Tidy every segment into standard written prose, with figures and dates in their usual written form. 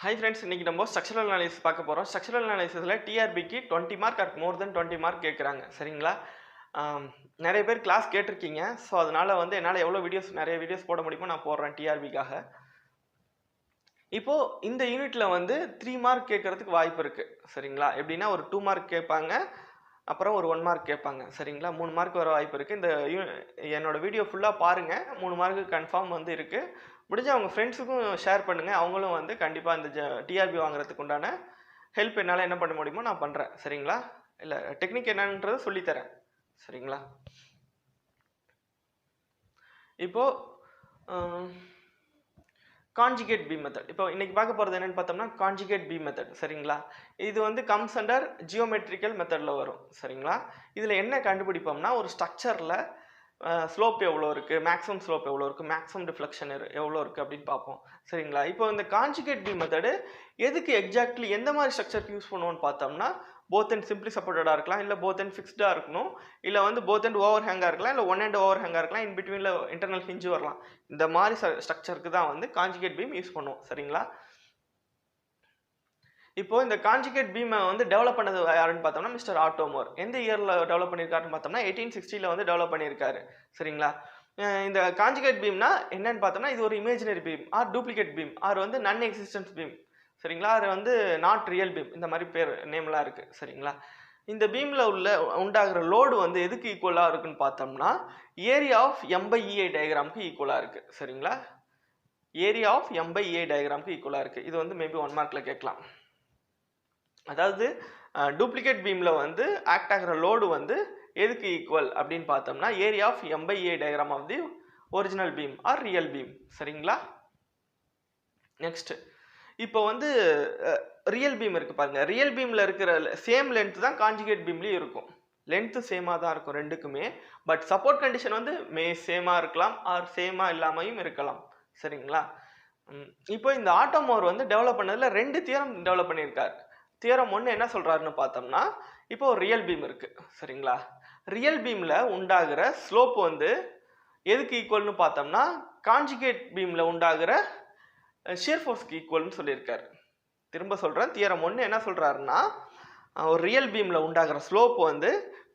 Hi friends, இன்னைக்கு நம்ம structural analysis பார்க்க போறோம். ஸ்ட்ரக்சரல் அனாலிசிஸ்ல டிஆர்பிக்கு 20 mark or more than 20 mark கேக்குறாங்க. சரிங்களா? நிறைய பேர் கிளாஸ் கேட்டிருக்கீங்க. சோ அதனால என்னால எவ்வளவு நிறைய வீடியோஸ் போட முடியுமோ நான் போடுறேன் டிஆர்பிக்காக. இப்போ இந்த யூனிட்ல 3 மார்க் கேட்கறதுக்கு வாய்ப்பு இருக்கு. சரிங்களா? எப்படின்னா ஒரு 2 மார்க் கேட்பாங்க. அப்புறம் ஒரு 1 மார்க் கேட்பாங்க. சரிங்களா? 3 மார்க் வர வாய்ப்பு இருக்கு. என்னோட வீடியோ ஃபுல்லா பாருங்க. 3 மார்க் கன்ஃபார்ம் இருக்கு. முடிஞ்ச அவங்க ஃப்ரெண்ட்ஸுக்கும் ஷேர் பண்ணுங்க. அவங்களும் கண்டிப்பா இந்த டிஆர்பி வாங்குறதுக்கு உண்டான ஹெல்ப் என்னால என்ன பண்ண முடியுமோ நான் பண்றேன். சரிங்களா? இல்ல டெக்னிக் என்னன்றதை சொல்லி தரேன். சரிங்களா? இப்போ கான்ஜுகேட் பீம் மெத்தட். இப்போ இன்னைக்கு பார்க்க போறது என்னன்னு பார்த்தோம்னா கான்ஜுகேட் பீம் மெத்தட். சரிங்களா? இது கம்ஸ் அண்டர் ஜியோமெட்ரிக்கல் மெத்தட்ல வரும். சரிங்களா? இதுல என்ன கண்டுபிடிப்போம்னா ஒரு ஸ்ட்ரக்சர்ல ஸ்லோப் எவ்வளோ இருக்கு, மேக்ஸிமம் ஸ்லோப் எவ்வளோ இருக்கு, மேக்ஸிமம் டிஃப்ளெக்ஷன் எவ்வளோ இருக்கு அப்படின்னு பார்ப்போம். சரிங்களா? இப்போ இந்த கான்ஜுகேட் பீம் மெத்தடு எதுக்கு எக்ஸாக்ட்லி எந்த மாதிரி ஸ்ட்ரக்சருக்கு யூஸ் பண்ணுவோம்னு பார்த்தோம்னா போத் அண்ட் சிம்பிளி சப்போர்ட்டடா இருக்கலாம், இல்லை போத் அண்ட் ஃபிக்ஸ்டா இருக்கணும், இல்லை போத் அண்ட் ஓவர் ஹேங்கா இருக்கலாம், இல்லை ஒன் அண்ட் ஓவர் ஹேங்கா இருக்கலாம், இன் பிட்வீன்ல இன்டர்னல் ஹிஞ்சு வரலாம். இந்த மாதிரி ஸ்ட்ரக்சருக்கு தான் கான்ஜுகேட் பீம் யூஸ் பண்ணுவோம். சரிங்களா? இப்போ இந்த கான்ஜுகேட் பீமை டெவலப் பண்ணது யாருன்னு பார்த்தோம்னா மிஸ்டர் ஆட்டோமோர். எந்த இயர்ல டெவலப் பண்ணியிருக்காருன்னு பார்த்தோம்னா 1860 டெவலப் பண்ணியிருக்காரு. சரிங்களா? இந்த கான்ஜுகேட் பீம்னா என்னன்னு பார்த்தோம்னா இது ஒரு imaginary beam or duplicate beam or non existence beam. சரிங்களா? அது நாட் ரியல் பீம், இந்த மாதிரி பேர் நேம்லாம் இருக்கு. சரிங்களா? இந்த பீம்ல உண்டாகிற லோடு எதுக்கு ஈக்குவலா இருக்குன்னு பார்த்தோம்னா ஏரியா ஆஃப் M/EA டயக்ராமுக்கு ஈக்குவலா இருக்கு. சரிங்களா? ஏரியா ஆஃப் M/EA டயக்ராமுக்கு ஈக்குவலா இருக்கு. இது மேபி 1 மார்க்ல கேட்கலாம். அதாவது டூப்ளிகேட் பீம்ல ஆக்ட் ஆகிற லோடு எதுக்கு ஈக்குவல் அப்படின்னு பார்த்தோம்னா area of M/EA diagram of the original beam or real beam. சரிங்களா? நெக்ஸ்ட் இப்போ ரியல் பீம் இருக்கு பாருங்க. ரியல் பீம்ல இருக்கிற சேம் லென்த் தான் கான்ஜுகேட் பீம்லயும் இருக்கும். லென்த் சேமா தான் இருக்கும் ரெண்டுக்குமே. பட் சப்போர்ட் கண்டிஷன் சேமா இருக்கலாம் ஆர் சேமா இல்லாமையும் இருக்கலாம். சரிங்களா? இப்போ இந்த ஆட்டோமோர் டெவலப் பண்ணதுல 2 தியரம் டெவலப் பண்ணியிருக்காரு. தியரம் 1 என்ன சொல்றாருன்னு பார்த்தோம்னா இப்போ ஒரு ரியல் பீம் இருக்கு. சரிங்களா? ரியல் பீம்ல உண்டாகிற ஸ்லோப் எதுக்கு ஈக்குவல்னு பார்த்தோம்னா கான்ஜுகேட் பீம்ல உண்டாகிற ஷியர் ஃபோர்ஸ்க்கு ஈக்குவல்னு சொல்லியிருக்காரு. திரும்ப சொல்றேன், தியரம் 1 என்ன சொல்றாருன்னா ஒரு ரியல் பீம்ல உண்டாகிற ஸ்லோப்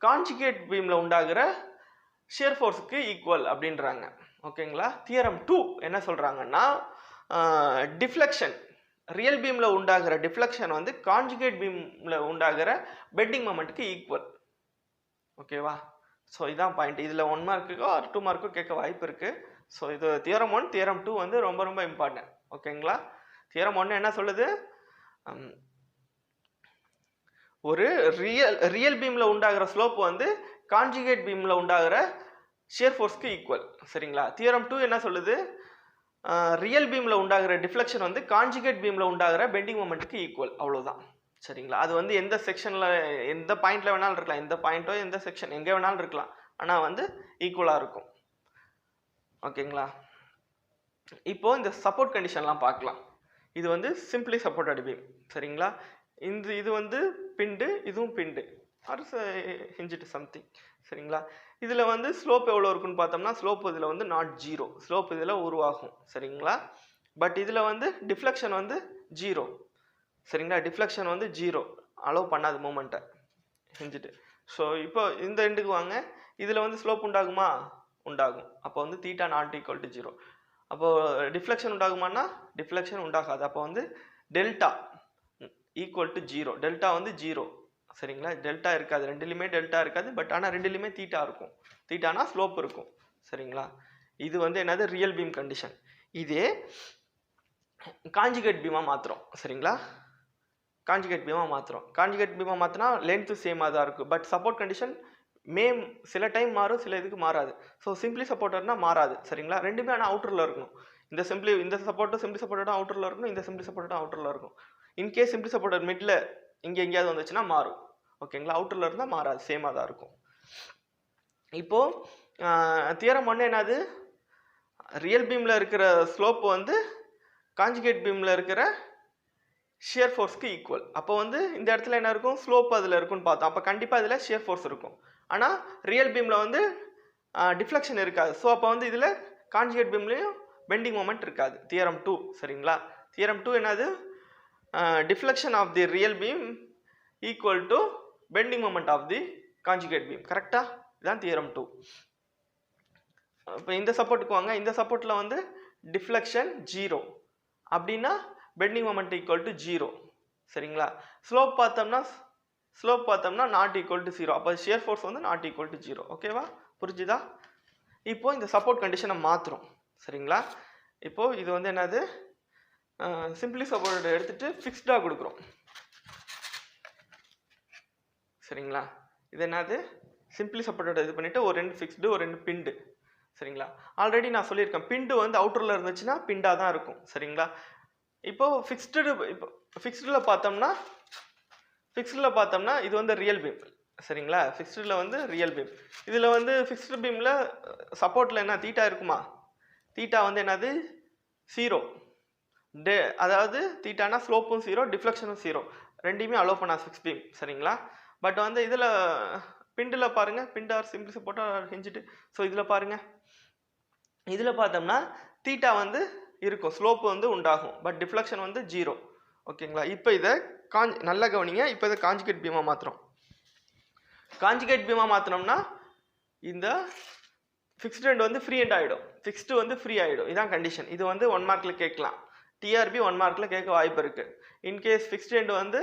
கான்ஜுகேட் பீம்ல உண்டாகிற ஷியர் ஃபோர்ஸ்க்கு ஈக்குவல் அப்படின்றாங்க. ஓகேங்களா? தியரம் 2 என்ன சொல்றாங்கன்னா டிஃப்ளெக்ஷன், ரியல் பீம்ல உண்டாகிற டிஃப்ளெக்ஷன் கான்ஜுகேட் பீம்ல உண்டாகிற பெண்டிங் மொமெண்ட்க்கு ஈக்குவல். ஓகேவா? ஸோ இதான் பாயிண்ட். இதுல 1 மார்க்குக்கோ ஆர் 2 மார்க்கோ கேட்க வாய்ப்பு இருக்கு. ஸோ இது தியரம் 1, தியரம் 2 ரொம்ப ரொம்ப இம்பார்ட்டன்ட். ஓகேங்களா? தியரம் 1 என்ன சொல்லுது? ஒரு ரியல் பீம்ல உண்டாகிற ஸ்லோப் கான்ஜுகேட் பீம்ல உண்டாகிற ஷியர் ஃபோர்ஸ்க்கு ஈக்குவல். சரிங்களா? தியரம் 2 என்ன சொல்லுது? ரியல் பீம்ல உண்டாகிற டிஃப்ளெக்ஷன் கான்ஜுகேட் பீம்ல உண்டாகிற பெண்டிங் மொமெண்ட்க்கு ஈக்குவல். அவ்வளவுதான். சரிங்களா? அது எந்த செக்ஷன்ல எந்த பாயிண்ட்ல வேணாலும் இருக்கலாம், எந்த பாயிண்டோ எந்த செக்ஷன் எங்க வேணாலும் இருக்கலாம், ஆனா ஈக்குவலா இருக்கும். ஓகேங்களா? இப்போ இந்த சப்போர்ட் கண்டிஷன்லாம் பார்க்கலாம். இது சிம்பிளி சப்போர்ட்டட் பீம். சரிங்களா? இது பிண்டு, இதுவும் பிண்டு ஆர் ஹிஞ்சிட் சம்திங். சரிங்களா? இதுல ஸ்லோப் எவ்வளவு இருக்குன்னு பார்த்தோம்னா ஸ்லோப் இதுல நாட் ஜீரோ. ஸ்லோப் இதுல உருவாகும். சரிங்களா? பட் இதுல டிஃப்ளெக்ஷன் 0. சரிங்களா? டிஃப்ளெக்ஷன் 0 அலோவ் பண்ணாது மூமெண்ட்டை ஹிஞ்சிட்டு. ஸோ இப்போ இந்த எண்டுக்கு வாங்க. இதுல ஸ்லோப் உண்டாகுமா? உண்டாகும். அப்போ தீட்டா நாட் ஈக்குவல் டு 0. அப்போ டிஃப்ளெக்ஷன் உண்டாகுமானா டிஃப்ளெக்ஷன் உண்டாகாது. அப்போ டெல்டா ஈக்குவல் டு 0. டெல்டா 0. சரிங்களா? டெல்டா இருக்காது, ரெண்டுலையுமே டெல்டா இருக்காது. பட் ஆனால் ரெண்டுலையுமே தீட்டா இருக்கும். தீட்டானா ஸ்லோப் இருக்கும். சரிங்களா? இது என்னது ரியல் பீம் கண்டிஷன். இதே கான்ஜுகேட் பீமா மாத்துறோம். சரிங்களா? கான்ஜுகேட் பீமா மாத்தினா லென்த் சேமா தான் இருக்கும். பட் சப்போர்ட் கண்டிஷன் சில டைம் மாறும், சில இதுக்கு மாறாது. ஸோ சிம்பிளி சப்போர்ட்டர்னா மாறாது. சரிங்களா? ரெண்டுமே ஆனால் அவுட்டர்ல இருக்கணும். இந்த சப்போர்ட்டும் சிம்பிளி சப்போர்ட்டரும் அவுட்டர்ல இருக்கணும், இந்த சிம்பிளி சப்போர்ட்டும் அவுட்டர்ல இருக்கும். இன்கேஸ் சிம்பிளி சப்போர்ட்டர் மிட்ல இங்க எங்கேயாவது வந்துச்சுன்னா மாறும். ஓகேங்களா? அவுட்டர்ல இருந்தா மாறாது, சேமா தான் இருக்கும். இப்போ தியரம் 1 என்னது? ரியல் பீம்ல இருக்கிற ஸ்லோப் கான்ஜுகேட் பீம்ல இருக்கிற ஷியர் ஃபோர்ஸ்க்கு ஈக்குவல். அப்போ இந்த இடத்துல என்ன இருக்கும்? ஸ்லோப் அதுல இருக்குன்னு பார்த்தோம். அப்போ கண்டிப்பா இதுல ஷியர் ஃபோர்ஸ் இருக்கும். ஆனா ரியல் பீம்ல டிஃப்ளெக்ஷன் இருக்காது. ஸோ அப்போ இதுல கான்ஜுகேட் பீம்லயும் பெண்டிங் மொமெண்ட் இருக்காது. தியரம் 2. சரிங்களா? தியரம் 2 என்னது? deflection of the real beam equal to bending moment of the conjugate beam. கரெக்டா? இதான் தியரம் 2. இப்போ இந்த சப்போர்ட்டுக்கு வாங்க. இந்த சப்போர்ட்டில் வந்து டிஃப்ளெக்ஷன் 0 அப்படின்னா பெண்டிங் மொமெண்ட் ஈக்குவல் டு 0. சரிங்களா? ஸ்லோப் பார்த்தோம்னா நாட் ஈக்குவல் டு 0. அப்போ ஷியர் ஃபோர்ஸ் வந்து நாட் ஈக்குவல் டு 0. ஓகேவா? புரிஞ்சுதா? இப்போ இந்த சப்போர்ட் கண்டிஷனை மாற்றுறோம். சரிங்களா? இப்போ இது வந்து என்னது, சிம்பிளி சப்போர்ட் எடுத்துட்டு ஃபிக்ஸ்டாக கொடுக்குறோம். சரிங்களா? இது என்னது, சிம்பிளி சப்போர்ட்டோட இது பண்ணிவிட்டு ஒரு 2 ஃபிக்ஸ்டு ஒரு 2 பிண்டு. சரிங்களா? ஆல்ரெடி நான் சொல்லியிருக்கேன், பிண்டு வந்து அவுட்டரில் இருந்துச்சுன்னா பிண்டாக தான் இருக்கும். சரிங்களா? இப்போது ஃபிக்ஸ்டில் பார்த்தோம்னா இது வந்து ரியல் பீம். சரிங்களா? ஃபிக்ஸ்டில் வந்து ரியல் பீம். இதில் வந்து ஃபிக்ஸ்டு பீமில் சப்போர்ட்டில் என்ன தீட்டா இருக்குமா? தீட்டா வந்து என்னது 0. அதாவது தீட்டானா ஸ்லோப்பும் 0 டிஃப்ளெக்ஷனும் 0 ரெண்டையுமே அலோவ் பண்ணா ஃபிக்ஸ் பீம். சரிங்களா? பட் வந்து இதில் பிண்டில் பாருங்கள், பிண்டார் சிம்பிள் சப்போர்ட்டாக ஹிஞ்சிட்டு. ஸோ இதில் பாருங்கள், இதில் பார்த்தோம்னா தீட்டா வந்து இருக்கும், ஸ்லோப்பு வந்து உண்டாகும், பட் டிஃப்ளெக்ஷன் வந்து 0. ஓகேங்களா? இப்போ இதை நல்லா கவனிங்க. இப்போ இதை காஞ்சுகேட் பீமாக மாற்றுறோம். காஞ்சுகேட் பீமாக மாற்றினோம்னா இந்த ஃபிக்ஸ்டு எண்ட் வந்து ஃப்ரீ எண்ட் ஆகிடும், ஃபிக்ஸ்டு வந்து ஃப்ரீ ஆகிடும். இதான் கண்டிஷன். இது வந்து 1 மார்க்கில் கேட்கலாம். டிஆர்பி 1 மார்க்கில் கேட்க வாய்ப்பு இருக்குது. இன்கேஸ் ஃபிக்ஸ்டு எண்ட் வந்து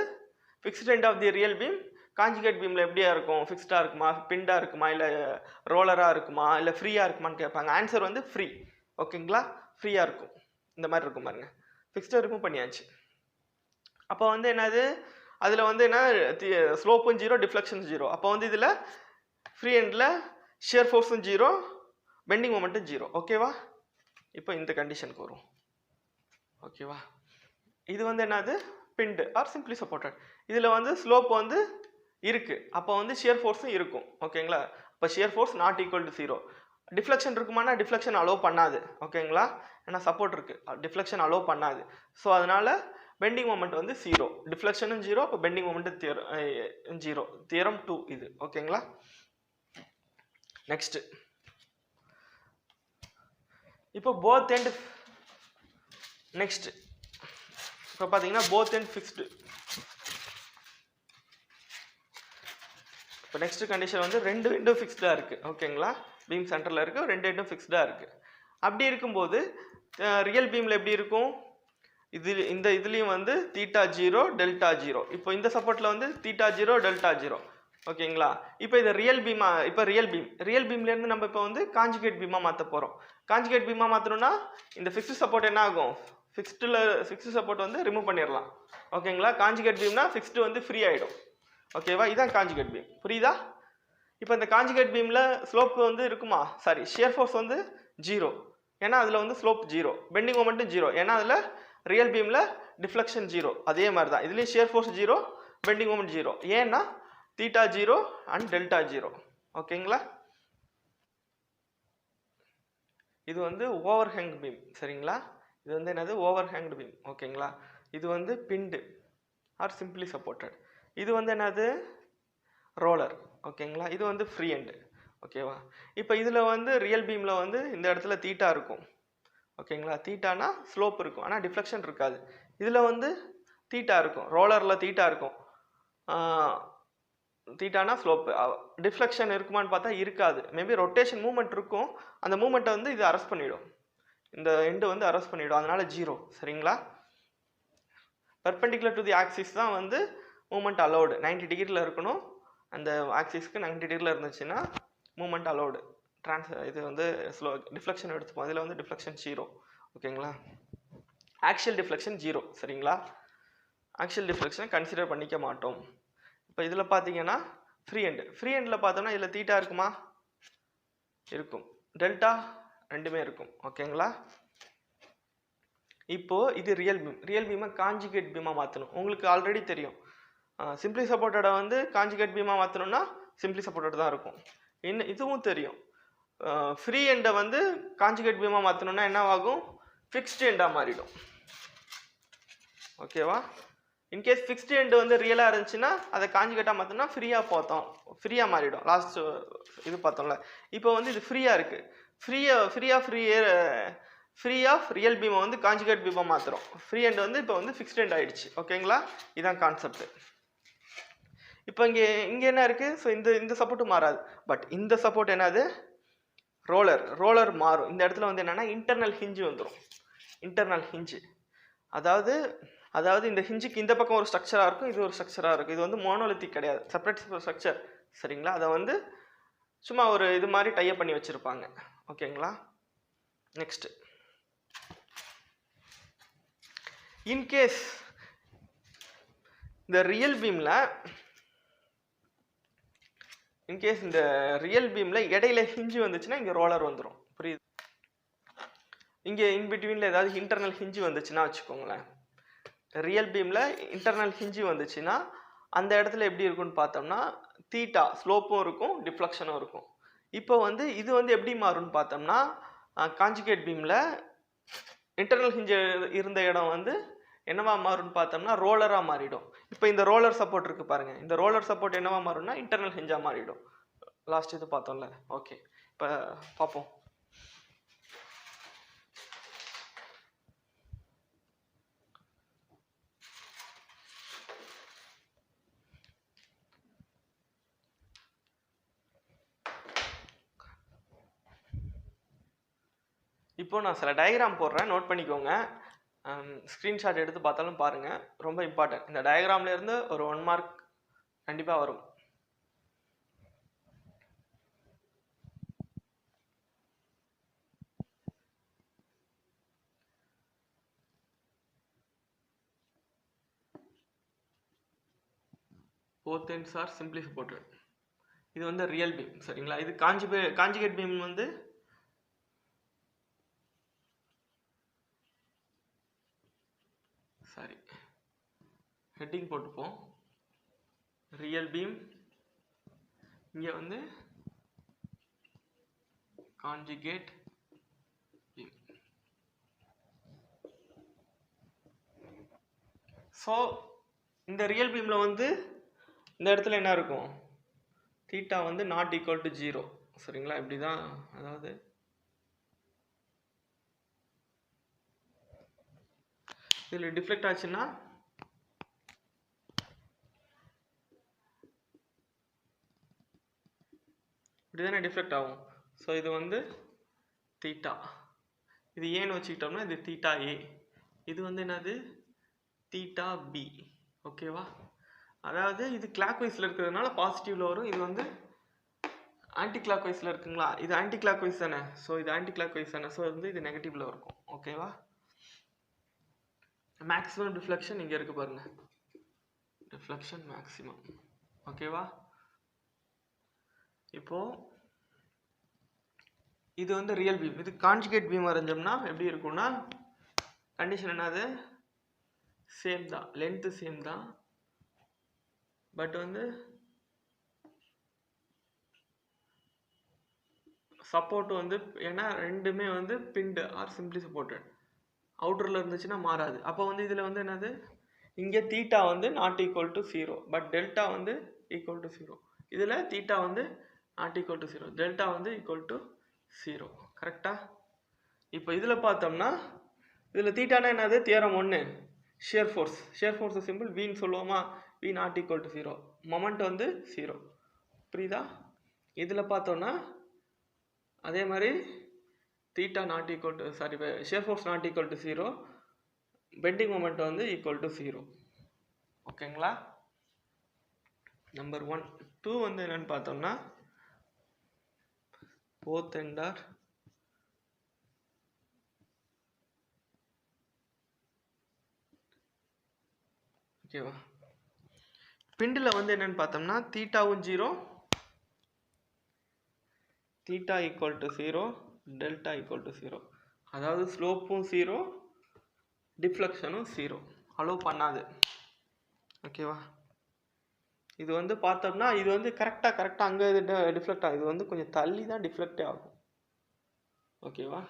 fixed end of the real beam conjugate பீமில் எப்படியா இருக்கும், ஃபிக்ஸ்டாக இருக்குமா, பிண்டாக இருக்குமா, இல்லை ரோலராக இருக்குமா, இல்லை ஃப்ரீயாக இருக்குமான்னு கேட்பாங்க. ஆன்சர் வந்து ஃப்ரீ. ஓகேங்களா? ஃப்ரீயாக இருக்கும். இந்த மாதிரி இருக்கும் பாருங்க. ஃபிக்ஸ்டாக ரிமூவ் பண்ணியாச்சு. அப்போ வந்து என்னது, அதில் வந்து என்ன ஸ்லோப்பும் 0 டிஃப்ளெக்ஷன் 0. அப்போ வந்து இதில் ஃப்ரீ எண்டில் ஷியர் ஃபோர்ஸும் 0 பெண்டிங் மொமெண்ட்டும் 0. ஓகேவா? இப்போ இந்த கண்டிஷனுக்கு வரும். ஓகேவா? இது வந்து என்னது பிண்டு ஆர் சிம்பிளி சப்போர்ட்டட். இதில் வந்து ஸ்லோப் வந்து இருக்குது, அப்போ வந்து ஷியர் ஃபோர்ஸும் இருக்கும். ஓகேங்களா? இப்போ shear force not equal to 0. Deflection இருக்குமானா டிஃப்ளெக்ஷன் அலோவ் பண்ணாது. ஓகேங்களா? ஏன்னா சப்போர்ட் இருக்குது, டிஃப்ளெக்ஷன் அலோவ் பண்ணாது. ஸோ அதனால் பெண்டிங் மொமெண்ட் வந்து 0, டிஃப்ளெக்ஷனும் 0, அப்போ பெண்டிங் மொமெண்ட் 0. தியரம் 2 இது. ஓகேங்களா? நெக்ஸ்ட், இப்போ போத் எண்ட் நெக்ஸ்ட் இப்போ பார்த்தீங்கன்னா போத் எண்ட் ஃபிக்ஸ்டு. இப்போ நெக்ஸ்ட் கண்டிஷன் வந்து 2 எண்டும் ஃபிக்ஸ்டாக இருக்குது. ஓகேங்களா? பீம் சென்டரில் இருக்குது, 2 எண்டும் ஃபிக்ஸ்டாக இருக்குது. அப்படி இருக்கும்போது ரியல் பீமில் எப்படி இருக்கும், இதுலேயும் வந்து தீட்டா 0 டெல்டா 0. இப்போ இந்த சப்போர்ட்டில் வந்து தீட்டா 0 டெல்டா 0. ஓகேங்களா? இப்போ இது ரியல் பீம்லேருந்து நம்ம இப்போ வந்து காஞ்சுகேட் பீமாக மாற்ற போகிறோம். காஞ்சுகேட் பீமாக மாற்றணும்னா இந்த ஃபிக்ஸ்டு சப்போர்ட் என்ன ஆகும், ஃபிக்ஸ்டு சப்போர்ட் வந்து ரிமூவ் பண்ணிடலாம். ஓகேங்களா? காஞ்சுகேட் பீம்னா ஃபிக்ஸ்டு வந்து ஃப்ரீ ஆகிடும். ஓகேவா? இதான் காஞ்சுகேட் பீம். புரியுதா? இப்போ இந்த காஞ்சுகேட் பீமில் ஸ்லோப் வந்து இருக்குமா, சாரி ஷியர் ஃபோர்ஸ் வந்து 0, ஏன்னா அதில் வந்து ஸ்லோப் 0, பெண்டிங் மொமெண்ட்டும் 0, ஏன்னா அதில் ரியல் பீமில் டிஃப்ளெக்ஷன் 0. அதே மாதிரி தான் இதுலேயும் ஷியர் ஃபோர்ஸ் 0, பெண்டிங் மொமெண்ட் 0, ஏன்னா தீட்டா 0 அண்ட் டெல்டா 0. ஓகேங்களா? இது வந்து ஓவர் ஹேங் பீம். சரிங்களா? இது வந்து என்னது ஓவர் ஹேங்டு பீம். ஓகேங்களா? இது வந்து பிண்டு ஆர் சிம்பிளி சப்போர்ட்டட். இது வந்து என்னது ரோலர். ஓகேங்களா? இது வந்து ஃப்ரீ எண்டு. ஓகேவா? இப்போ இதில் வந்து ரியல் பீமில் வந்து இந்த இடத்துல தீட்டா இருக்கும். ஓகேங்களா? தீட்டானா ஸ்லோப் இருக்கும், ஆனால் டிஃப்ளெக்ஷன் இருக்காது. இதில் வந்து தீட்டா இருக்கும், ரோலரில் தீட்டா இருக்கும், தீட்டானா ஸ்லோப்பு. டிஃப்ளெக்ஷன் இருக்குமான்னு பார்த்தா இருக்காது. மேபி ரொட்டேஷன் மூவ்மெண்ட் இருக்கும், அந்த மூவ்மெண்ட்டை வந்து இது அரெஸ்ட் பண்ணிவிடும், இந்த எண்டு வந்து அரெஸ்ட் பண்ணிவிடும், அதனால 0. சரிங்களா? பெர்பெண்டிகுலர் டு தி ஆக்சிஸ் தான் வந்து மூவ்மெண்ட் அலௌடு. 90 டிகிரியில் இருக்கணும், அந்த ஆக்சிஸ்க்கு 90 டிகிரியில் இருந்துச்சுன்னா மூவ்மெண்ட் அலௌடு. இது வந்து ஸ்லோ டிஃப்ளெக்ஷன் எடுத்துப்போம், அதில் வந்து டிஃப்ளெக்ஷன் 0. ஓகேங்களா? Actual deflection 0. சரிங்களா? ஆக்சுவல் டிஃப்ளெக்ஷனை கன்சிடர் பண்ணிக்க மாட்டோம். இப்போ இதில் பார்த்தீங்கன்னா ஃப்ரீ எண்டில் பார்த்தோம்னா இதில் தீட்டா இருக்குமா, இருக்கும், டெல்டா ரெண்டுமே இருக்கும். ஓகேங்களா? இப்போது இது ரியல் பீமை காஞ்சுகேட் பீமாக மாற்றணும். உங்களுக்கு ஆல்ரெடி தெரியும், சிம்பிளி சப்போர்ட்டடை வந்து காஞ்சுகேட் பீமாக மாற்றணும்னா சிம்பிளி சப்போர்ட்டட் தான் இருக்கும். இன்னும் இதுவும் தெரியும், ஃப்ரீ எண்டை வந்து காஞ்சுகேட் பீமாக மாற்றணும்னா என்ன ஆகும், ஃபிக்ஸ்டு எண்டாக மாறிடும். ஓகேவா? இன்கேஸ் ஃபிக்ஸ்டு எண்டு வந்து ரியலாக இருந்துச்சுன்னா அதை காஞ்சுகேட்டாக மாற்றினா ஃப்ரீயாக மாறிடும். லாஸ்ட் இது பார்த்தோம்ல, இப்போ வந்து இது ஃப்ரீயாக இருக்குது, ஃப்ரீ ஆஃப் ரியல் பீமை வந்து கான்ஜுகேட் பீமாக மாற்றுறோம். ஃப்ரீ எண்ட் வந்து இப்போ வந்து ஃபிக்ஸ்ட் எண்ட் ஆகிடுச்சு. ஓகேங்களா, இதான் கான்செப்ட். இப்போ இங்கே என்ன இருக்குது? ஸோ இந்த சப்போர்ட்டு மாறாது. பட் இந்த சப்போர்ட் என்னது? ரோலர் மாறும். இந்த இடத்துல வந்து என்னென்னா இன்டர்னல் ஹிஞ்சு வந்துடும். இன்டர்னல் ஹிஞ்சு அதாவது இந்த ஹிஞ்சுக்கு இந்த பக்கம் ஒரு ஸ்ட்ரக்சராக இருக்கும், இது ஒரு ஸ்ட்ரக்சராக இருக்கும். இது வந்து மோனோலித்திக் கிடையாது, செப்பரேட் ஸ்ட்ரக்சர். சரிங்களா, அதை வந்து சும்மா ஒரு இது மாதிரி டைப் பண்ணி வச்சுருப்பாங்க. ஓகேங்களா. நெக்ஸ்ட், இன்கேஸ் இந்த ரியல் பீமில் இடையில ஹிஞ்சு வந்துச்சுன்னா இங்கே ரோலர் வந்துடும். புரியுது? இங்கே இன்பிட்வீனில் ஏதாவது இன்டர்னல் ஹிஞ்சு வந்துச்சுன்னா வச்சுக்கோங்களேன், ரியல் பீமில் இன்டர்னல் ஹிஞ்சு வந்துச்சுன்னா அந்த இடத்துல எப்படி இருக்குன்னு பார்த்தோம்னா தீட்டா ஸ்லோப்பும் இருக்கும், டிஃப்ளெக்ஷனும் இருக்கும். இப்போ வந்து இது வந்து எப்படி மாறும்னு பார்த்தோம்னா கான்ஜுகேட் பீமில் இன்டர்னல் ஹிஞ்சு இருந்த இடம் வந்து என்னவா மாறும்னு பார்த்தோம்னா ரோலராக மாறிடும். இப்போ இந்த ரோலர் சப்போர்ட் இருக்குது பாருங்கள், இந்த ரோலர் சப்போர்ட் என்னவா மாறும்னா இன்டர்னல் ஹிஞ்சாக மாறிடும். லாஸ்ட் இது பார்த்தோம்ல. ஓகே, இப்போ பார்ப்போம். இப்போ நான் சில டயக்ராம் போடுறேன், நோட் பண்ணிக்கோங்க. ஸ்க்ரீன்ஷாட் எடுத்து பார்த்தாலும் பாருங்கள், ரொம்ப இம்பார்ட்டன்ட். இந்த டயக்ராம்லேருந்து ஒரு 1 மார்க் கண்டிப்பாக வரும். both ends are simply supported. இது வந்து ரியல் பீம். சரிங்களா, இது கான்ஜுகேட் பீம் வந்து சாரி ஹெட்டிங் போட்டுப்போம். ரியல் பீம், இங்கே வந்து கான்ஜுகேட் பீம். ஸோ இந்த ரியல் பீமில் வந்து இந்த இடத்துல என்ன இருக்கும்? தீட்டா வந்து நாட் ஈக்குவல் டு 0. சரிங்களா, இப்படி தான். அதாவது இதில் டிஃப்ளெக்ட் ஆச்சுன்னா இப்படி தானே டிஃப்ளெக்ட் ஆகும். ஸோ இது வந்து தீட்டா, இது ஏன்னு வச்சுக்கிட்டோம்னா இது தீட்டா ஏ, இது வந்து என்னது? Theta B. ஓகேவா, அதாவது இது கிளாக் வைஸில் இருக்கிறதுனால பாசிட்டிவில் வரும், இது வந்து ஆன்டி கிளாக் வைஸில் இருக்குங்களா, இது ஆன்டி கிளாக் வைஸ் தானே. ஸோ இது ஆன்டி கிளாக் வைஸ் தானே, ஸோ வந்து இது நெகட்டிவில் இருக்கும். ஓகேவா, மேக்ஸிமம் டிஃப்ளெக்ஷன் இங்கே இருக்குது பாருங்கள், டிஃப்ளெக்ஷன் மேக்ஸிமம். ஓகேவா, இப்போது இது வந்து ரியல் பீம். இது கான்ஜுகேட் பீம் வரைஞ்சோம்னா எப்படி இருக்கும்னா கண்டிஷன் என்னது? சேம் தான், லென்த்து சேம் தான். பட் வந்து சப்போர்ட் வந்து ஏன்னா ரெண்டுமே வந்து பின்டு ஆர் சிம்பிளி சப்போர்ட்டட், அவுட்டரில் இருந்துச்சுன்னா மாறாது. அப்போ வந்து இதில் வந்து என்னது? இங்கே தீட்டா வந்து not equal to 0, but delta வந்து ஈக்குவல் டு 0. இதில் தீட்டா வந்து நாட் ஈக்குவல் டு 0, டெல்டா வந்து ஈக்குவல் டு 0. கரெக்டாக? இப்போ இதில் பார்த்தோம்னா இதில் தீட்டானா என்னது? தியரம் 1, ஷியர் ஃபோர்ஸ் சிம்பிள் வின்னு சொல்லுவோமா? V not equal to 0, moment வந்து 0. புரியுதா? இதில் பார்த்தோன்னா அதே மாதிரி theta not equal to shear force not equal to 0, bending moment வந்து ஈக்குவல் டு 0. ஓகேங்களா, நம்பர் 1. 2 வந்து என்னன்னு பார்த்தோம்னா both end are ஓகேவா. பிண்டில் வந்து என்னன்னு பார்த்தோம்னா தீட்டாவும் 0, theta equal to 0, delta equal to 0. அதாவது ஸ்லோப்பும் 0, டிஃப்ளெக்ஷனும் 0, அலோவ் பண்ணாது. ஓகேவா, இது வந்து பார்த்தோம்னா இது வந்து கரெக்டாக அங்கே இது டிஃப்ளெக்ட் ஆகும், இது வந்து கொஞ்சம் தள்ளி தான் டிஃப்ளெக்டே ஆகும். ஓகேவா,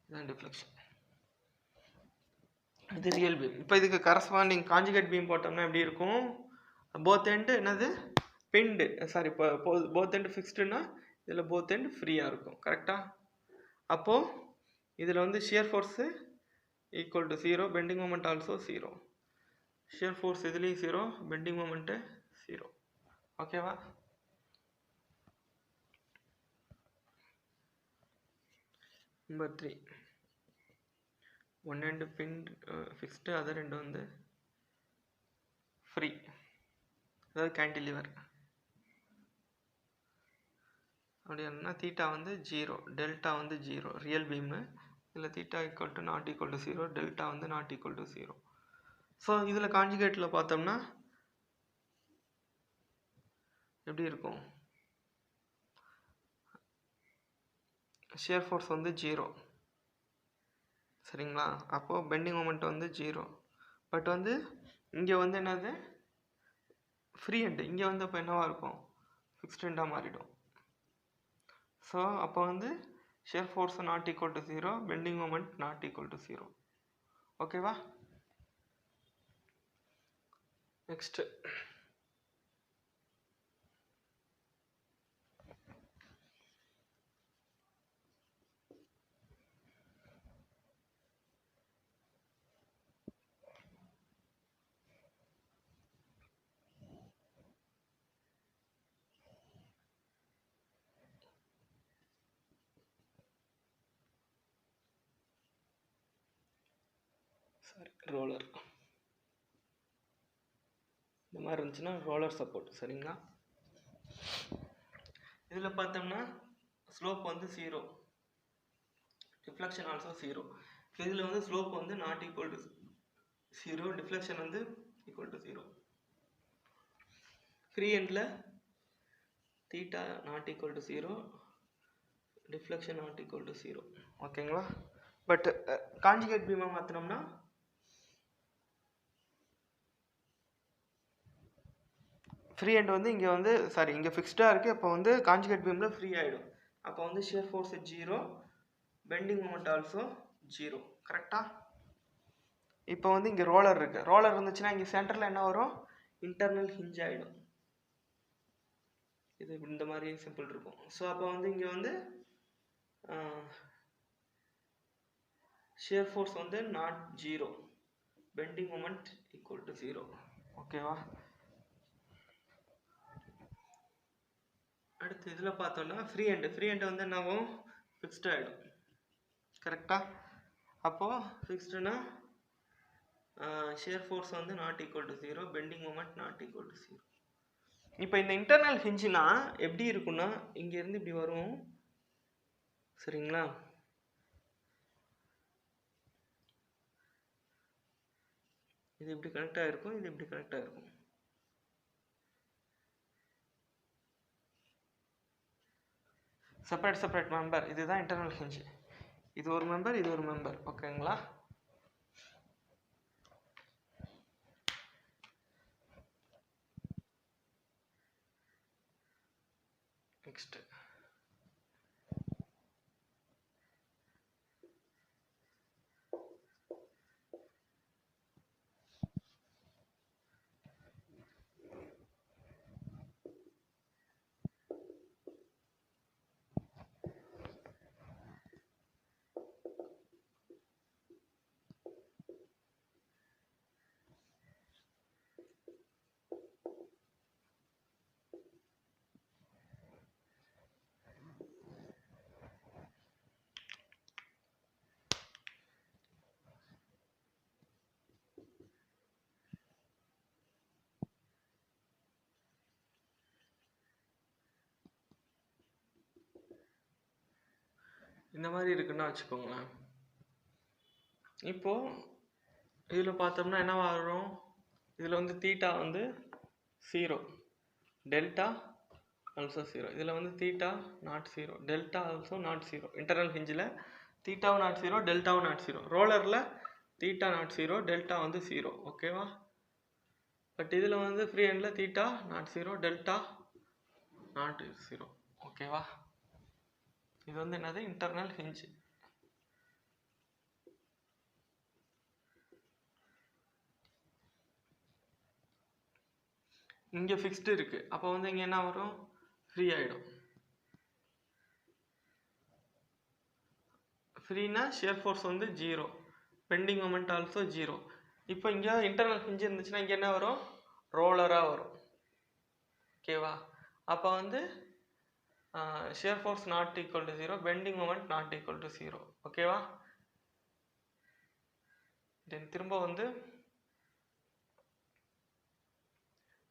இதுதான் டிஃப்ளெக்ஷன். இது ரியல் பீம். இப்போ இதுக்கு கரஸ்பாண்டிங் கான்ஜுகேட் பீம் போட்டோம்னா எப்படி இருக்கும்? போத் எண்டு என்னது? பிண்டு சாரி இப்போ போத் எண்ட் ஃபிக்ஸ்டுன்னா இதில் போத் எண்ட் ஃப்ரீயாக இருக்கும். கரெக்டாக? அப்போது இதில் வந்து shear force equal to 0, bending moment also 0. Shear force இதுலேயும் 0, பெண்டிங் மொமெண்ட்டு 0. ஓகேவா? Number 3, one end pin fixed, other end வந்து ஃப்ரீ, அதாவது கேண்டிலிவர். அப்படின்னா தீட்டா வந்து 0, டெல்டா வந்து 0, ரியல் பீமு. இதில் theta equal to not equal to 0, delta வந்து not equal to 0. So இதில் கான்ஜுகேட்டில் பார்த்தோம்னா எப்படி இருக்கும்? ஷியர் ஃபோர்ஸ் வந்து 0, சரிங்களா? அப்போது பெண்டிங் மொமெண்ட் வந்து 0. பட் வந்து இங்கே வந்து என்னது ஃப்ரீ எண்டு, இங்கே வந்து அப்போ என்னவாக இருக்கும்? ஃபிக்ஸ்ட் எண்டாக மாறிடும். ஸோ அப்போ வந்து shear force not equal to 0, bending moment not equal to 0. ஓகேவா? நெக்ஸ்ட்டு ரோலர் இந்த மாதிரி இருந்துச்சுன்னா ரோலர் சப்போர்ட், சரிங்களா? இதில் பார்த்தோம்னா ஸ்லோப் வந்து 0, டிஃப்ளெக்ஷன் ஆல்சோ 0. இதில் வந்து ஸ்லோப் வந்து நாட் ஈக்குவல் டு 0, டிஃப்ளெக்ஷன் வந்து ஈக்குவல் டு 0. ஃப்ரீ எண்டில் theta not equal to 0, deflection not equal to 0. ஓகேங்களா? பட் கான்ஜுகேட் பீமாக மாற்றினோம்னா ஃப்ரீ எண்ட் வந்து இங்கே வந்து சாரி இங்கே ஃபிக்ஸ்டாக இருக்குது. அப்போ வந்து கான்ஜுகேட் பீமில் ஃப்ரீ ஆகிடும். அப்போ வந்து shear force 0, bending moment also 0. கரெக்டாக? இப்போ வந்து இங்கே ரோலர் இருக்குது. ரோலர் இருந்துச்சுன்னா இங்கே சென்டரில் என்ன வரும்? இன்டர்னல் ஹிஞ்ச் ஆகிடும். இது இந்த மாதிரி சிம்பிள் இருக்கும். ஸோ அப்போ வந்து இங்கே வந்து ஷியர் ஃபோர்ஸ் வந்து not 0, bending moment equal to 0. ஓகேவா? அடுத்து இதில் பார்த்தோன்னா ஃப்ரீ எண்டு வந்து என்னாகும்? ஃபிக்ஸ்டு ஆகிடும். கரெக்டாக? அப்போது ஃபிக்ஸ்டுனா ஷியர் ஃபோர்ஸ் வந்து not equal to 0, bending moment not equal to 0. இப்போ இந்த இன்டர்னல் ஹிஞ்சுனா எப்படி இருக்குன்னா இங்கேருந்து இப்படி வரும், சரிங்களா? இது இப்படி கனெக்டாக இருக்கும், இது இப்படி கனெக்டாக இருக்கும். Separate member. இதுதான் இன்டர்னல் ஹிஞ்ச். இது ஒரு மெம்பர், இது ஒரு மெம்பர். ஓகேங்களா? நெக்ஸ்ட் இந்த மாதிரி இருக்குன்னா வச்சுக்கோங்களேன். இப்போது இதில் பார்த்தோம்னா என்ன வரும்? இதில் வந்து தீட்டா வந்து 0, டெல்டா ஆல்சோ 0. இதில் வந்து theta not 0, delta also not 0. Internal ஹிஞ்சில் தீட்டாவும் நாட் 0, டெல்டாவும் நாட் 0. ரோலரில் தீட்டா நாட் 0, டெல்டா வந்து 0. ஓகேவா? பட் இதில் வந்து ஃப்ரீ எண்டில் தீட்டா நாட் 0, டெல்டா நாட் 0. ஓகேவா? இது வந்து என்னது? Internal hinge. இங்கே ஃபிக்ஸ்டு இருக்குது. அப்போ வந்து இங்கே என்ன வரும், ஃப்ரீ ஆகிடும். ஃப்ரீனா ஷியர் ஃபோர்ஸ் வந்து 0, பெண்டிங் மொமெண்ட் ஆல்சோ 0. இப்போ இங்கே இன்டர்னல் ஹிஞ்ச் இருந்துச்சுன்னா இங்கே என்ன வரும், ரோலராக வரும். ஓகேவா? அப்போ வந்து shear force not equal to 0, bending moment not equal to 0. ஓகேவா? தென் திரும்ப வந்து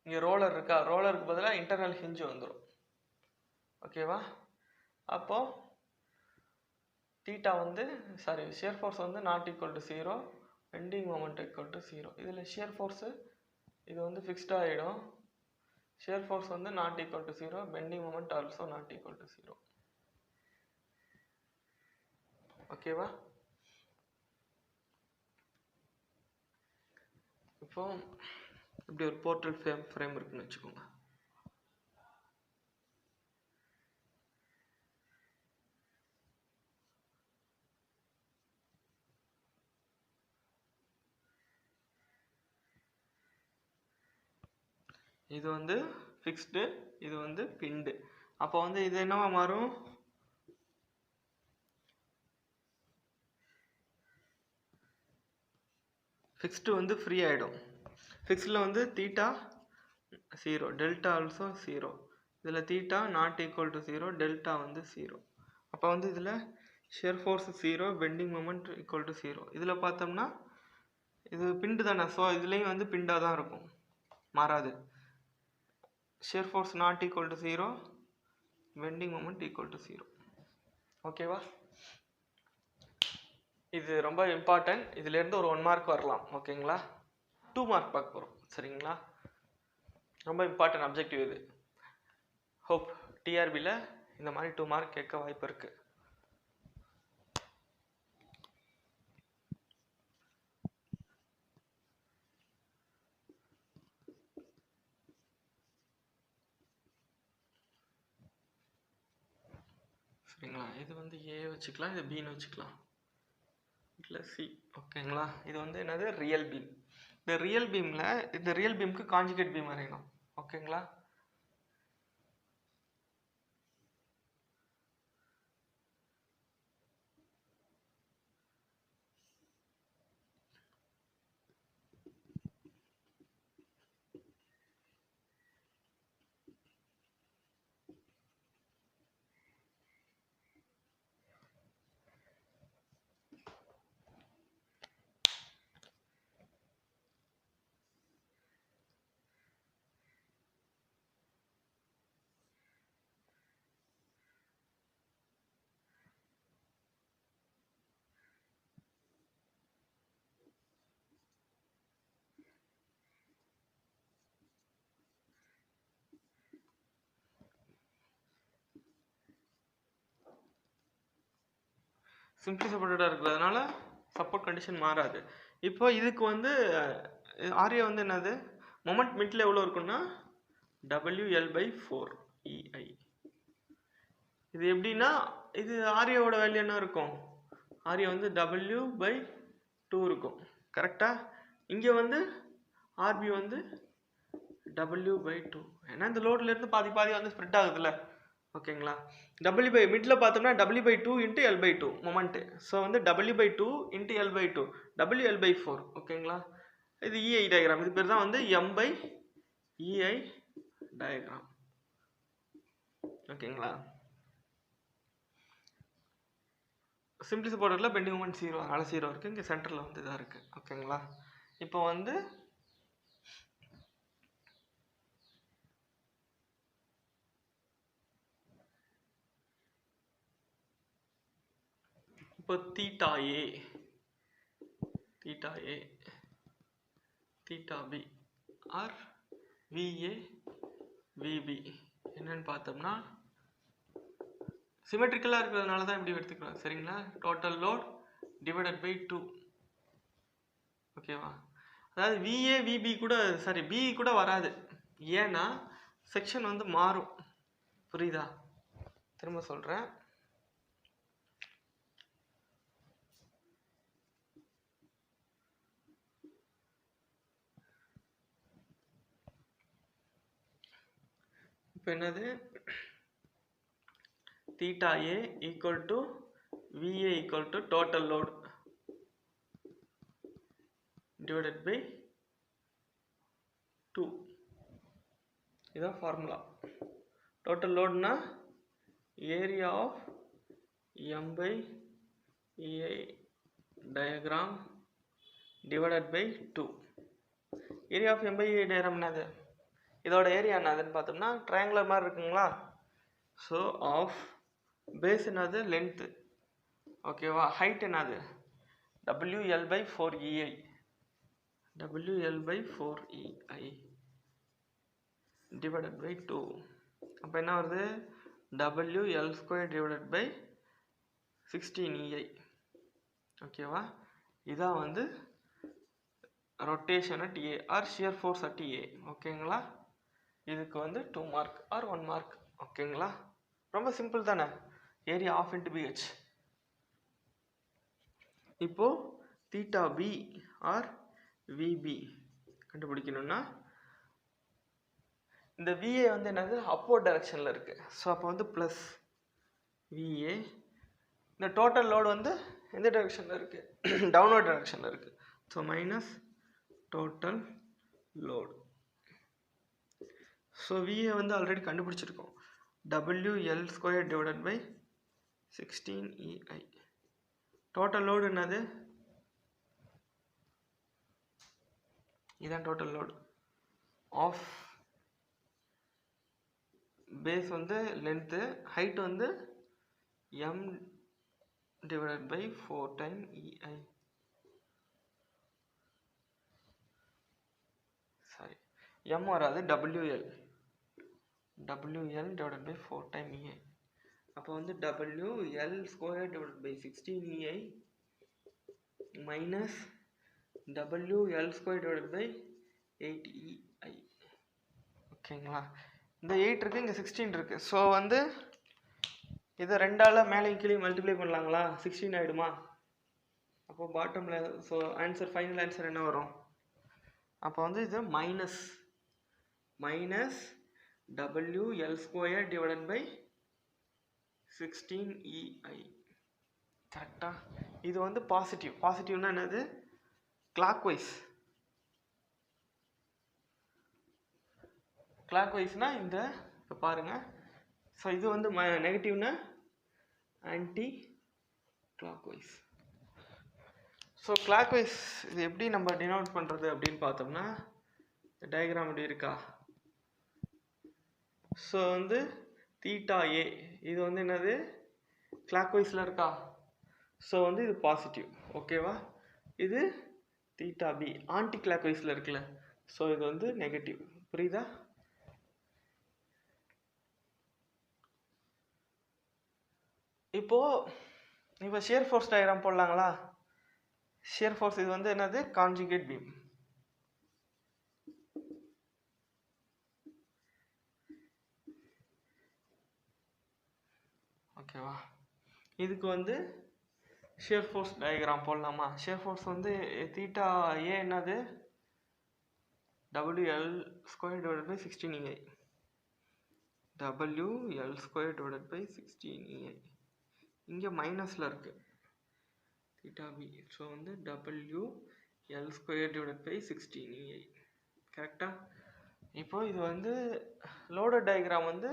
இங்கே ரோலர் இருக்கா, ரோலருக்கு பதிலாக இன்டர்னல் ஹிஞ்ச் வந்துடும். ஓகேவா? அப்போது தீட்டா வந்து ஷியர் ஃபோர்ஸ் வந்து not equal to 0, bending moment equal to 0. இதில் ஷியர் ஃபோர்ஸு இது வந்து ஃபிக்ஸ்டாக ஆகிடும். ஷியர் ஃபோர்ஸ் வந்து not equal to 0, bending moment also not equal to 0. ஓகேவா? இப்போ இப்படி ஒரு போர்ட்டல் ஃப்ரேம் இருக்குன்னு வச்சுக்கோங்க. இது வந்து ஃபிக்ஸ்டு, இது வந்து பிண்டு. அப்போ வந்து இது என்னவா மாறும், ஃபிக்ஸ்டு வந்து ஃப்ரீ ஆகிடும். ஃபிக்ஸ்டில் வந்து தீட்டா 0, டெல்டா ஆல்சோ 0. இதில் theta not equal to 0, delta வந்து 0. அப்போ வந்து இதில் shear force 0, bending moment equal to 0. இதில் பார்த்தோம்னா இது பிண்டு தானே, ஸோ இதுலேயும் வந்து பிண்டாக தான் இருக்கும், மாறாது. Shear force not equal to 0, bending moment equal to 0. ஓகேவா? இது ரொம்ப இம்பார்ட்டன்ட். இதுலேருந்து ஒரு 1 மார்க் வரலாம். ஓகேங்களா? 2 மார்க் பார்க்க போகிறோம். சரிங்களா? ரொம்ப இம்பார்ட்டன்ட் அப்ஜெக்டிவ் இது. ஹோப் டிஆர்பியில் இந்த மாதிரி 2 மார்க் கேட்க வாய்ப்பு இருக்குது. சரிங்களா? இது வந்து ஏ வச்சுக்கலாம், இது பின்னு வச்சுக்கலாம், இல்லை சி. ஓகேங்களா? இது வந்து என்னது, ரியல் பீம். இந்த ரியல் பீமில் இந்த ரியல் பீமுக்கு காஞ்சுகேட் பீம் வரையணும். ஓகேங்களா? சிம்பிளி சப்போர்ட்டடாக இருக்கிறதுனால சப்போர்ட் கண்டிஷன் மாறாது. இப்போ இதுக்கு வந்து ஆரியா வந்து என்னது, மொமெண்ட் மிட்ல எவ்வளோ இருக்குன்னா WL/4 EI. இது எப்படின்னா, இது ஆரியாவோட வேல்யூ என்ன இருக்கும், ஆரியா வந்து W/2 இருக்கும். கரெக்டாக? இங்கே வந்து ஆர்பி வந்து W/2. ஏன்னா இந்த லோட்லேருந்து பாதி பாதி வந்து ஸ்ப்ரெட் ஆகுதுல்ல. ஓகேங்களா? மிடில் பார்த்தோம்னா W/2 into L/2 moment. So வந்து W/2 இன்ட்டு L/2, WL/4. ஓகேங்களா? இது EI டயக்ராம். இது பேர் தான் வந்து M/EI டயக்ராம். ஓகேங்களா? சிம்பிளி சப்போர்ட்டரில் பெண்டிங் மொமெண்ட் 0, அதனால் 0 இருக்குது. இங்கே சென்டரில் வந்து இதாக இருக்குது. ஓகேங்களா? இப்போ வந்து theta A, theta B or VA VB என்னன்னு பார்த்தோம்னா சிமெட்ரிக்கலாக இருக்கிறதுனால தான் இப்படி எடுத்துக்கிறோம். சரிங்களா? Total load divided by 2. ஓகேவா? அதாவது VA VB கூட B கூட வராது. ஏன்னா செக்ஷன் வந்து மாறும். புரியுதா? திரும்ப சொல்கிறேன். இப்போ என்னது theta A equal to VA equal to total load divided by 2. இதான் formula. total load na area of M by EI diagram divided by 2. area of M by EI diagram என்னது? இதோட ஏரியா என்னதுன்னு பார்த்தோம்னா ட்ரையாங்குலர் மாதிரி இருக்குங்களா. So of base என்னது length, ஓகேவா. Height என்னது WL by 4EI, WL by 4EI divided by 2. அப்போ என்ன வருது WL square divided by 16EI, ஓகேவா. இதான் வந்து rotation at A or shear force at A, ஓகேங்களா. இதுக்கு வந்து 2 மார்க் ஆர் 1 மார்க், ஓகேங்களா. ரொம்ப சிம்பிள் தானே. Area of into BH. இப்போ தீட்டா B ஆர் VB கண்டுபிடிக்கணும்னா இந்த VA வந்து என்னது அப்வர்ட் டைரக்ஷனில் இருக்குது. ஸோ அப்போ வந்து ப்ளஸ் VA. இந்த டோட்டல் லோடு வந்து எந்த டைரக்ஷனில் இருக்குது டவுன்வர்ட் டைரக்ஷனில் இருக்குது. So minus total load. So VA வந்து ஆல்ரெடி கண்டுபிடிச்சிருக்கோம். WL square divided by 16EI. Total load என்னது இதான் டோட்டல் லோடு ஆஃப் பேஸ் வந்து லென்த்து, ஹைட் வந்து M divided by 4 time EI. Sorry M வராது, WL divided by 4 time EI. அப்போ வந்து WL square divided by 16EI minus WL square divided by 8EI, ஓகேங்களா. இந்த 8 இருக்குது, இங்கே 16 இருக்குது. ஸோ வந்து இதை ரெண்டால் மேலே கீழே மல்டிப்ளை பண்ணலாங்களா, 16 ஆகிடுமா. அப்போ பாட்டமில் ஸோ ஆன்சர் ஃபைனல் ஆன்சர் என்ன வரும், அப்போ வந்து இது minus WL square divided by 16EI, கரெக்டா. இது வந்து பாசிட்டிவ். பாசிட்டிவ்னா என்னது கிளாக் வைஸ்னா இந்த இப்போ பாருங்கள். ஸோ இது வந்து நெகட்டிவ்னா anticlockwise. So clockwise இது எப்படி நம்ம டினோட் பண்ணுறது அப்படின்னு பார்த்தோம்னா டயக்ராம் எப்படி இருக்கா. ஸோ வந்து தீட்டா A இது வந்து என்னது கிளாக் வைஸில் இருக்கா. ஸோ வந்து இது பாசிட்டிவ், ஓகேவா. இது தீட்டா B ஆன்டி கிளாக் வைஸில் இருக்குல்ல. ஸோ இது வந்து நெகட்டிவ், புரியுதா. இப்போ ஷியர் ஃபோர்ஸ் டயக்ராம் போடலாங்களா. ஷியர் ஃபோர்ஸ் இது வந்து என்னது கான்ஜுகேட் பீம். ஓகேவா. இதுக்கு வந்து ஷியர் ஃபோர்ஸ் டயக்ராம் போடலாமா. ஷியர் ஃபோர்ஸ் வந்து தீட்டா A என்னது WL square divided by 16EI, WL square divided by 16EI. இங்கே மைனஸில் இருக்குது தீட்டா B. ஸோ வந்து WL square divided by 16EI, கரெக்டாக. இப்போது இது வந்து லோடட் டயக்ராம் வந்து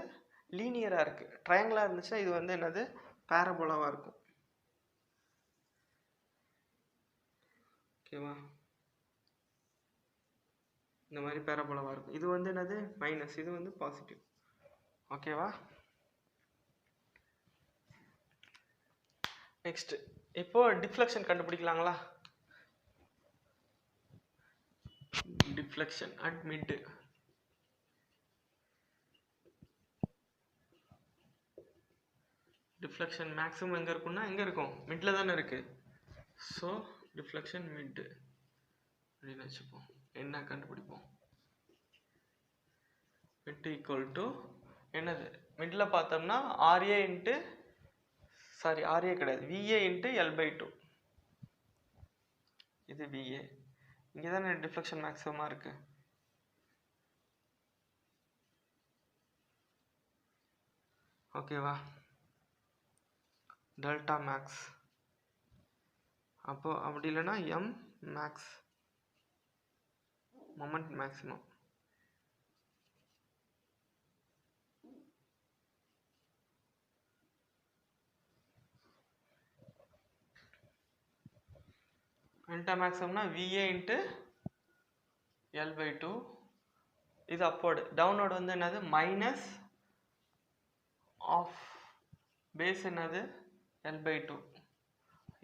லீனியராக இருக்குது. ட்ரையாங்கிளாக இருந்துச்சுன்னா இது வந்து என்னது பேரபோலாவாக இருக்கும், ஓகேவா. இந்த மாதிரி பேரபோலாவாக இருக்கும். இது வந்து என்னது மைனஸ், இது வந்து பாசிட்டிவ், ஓகேவா. நெக்ஸ்ட் இப்போ டிஃப்ளெக்ஷன் கண்டுபிடிக்கலாங்களா. Deflection at mid. Deflection maximum எங்கே இருக்குன்னா எங்கே இருக்கும் மிட்டில் தானே இருக்குது. ஸோ டிஃப்ளெக்ஷன் மிட் அப்படின்னு வச்சுப்போம். என்ன கண்டுபிடிப்போம், மிட் ஈக்குவல் டு என்னது மிட்டில் பார்த்தோம்னா RA இன்ட்டு RA கிடையாது VA இன்ட்டு L/2. இது VA. இங்கே தானே டிஃப்ளெக்ஷன் மேக்ஸிமமாக இருக்குது. ஓகேவா, டெல்டா மேக்ஸ். அப்போ அப்படி இல்லைன்னா M max moment maximum. Delta மேக்ஸிமம்னா VA இன்ட்டு L/2. இது அப்போர்டு. டவுன்வோர்டு வந்து என்னது மைனஸ் ஆஃப் பேஸ் என்னது L/2.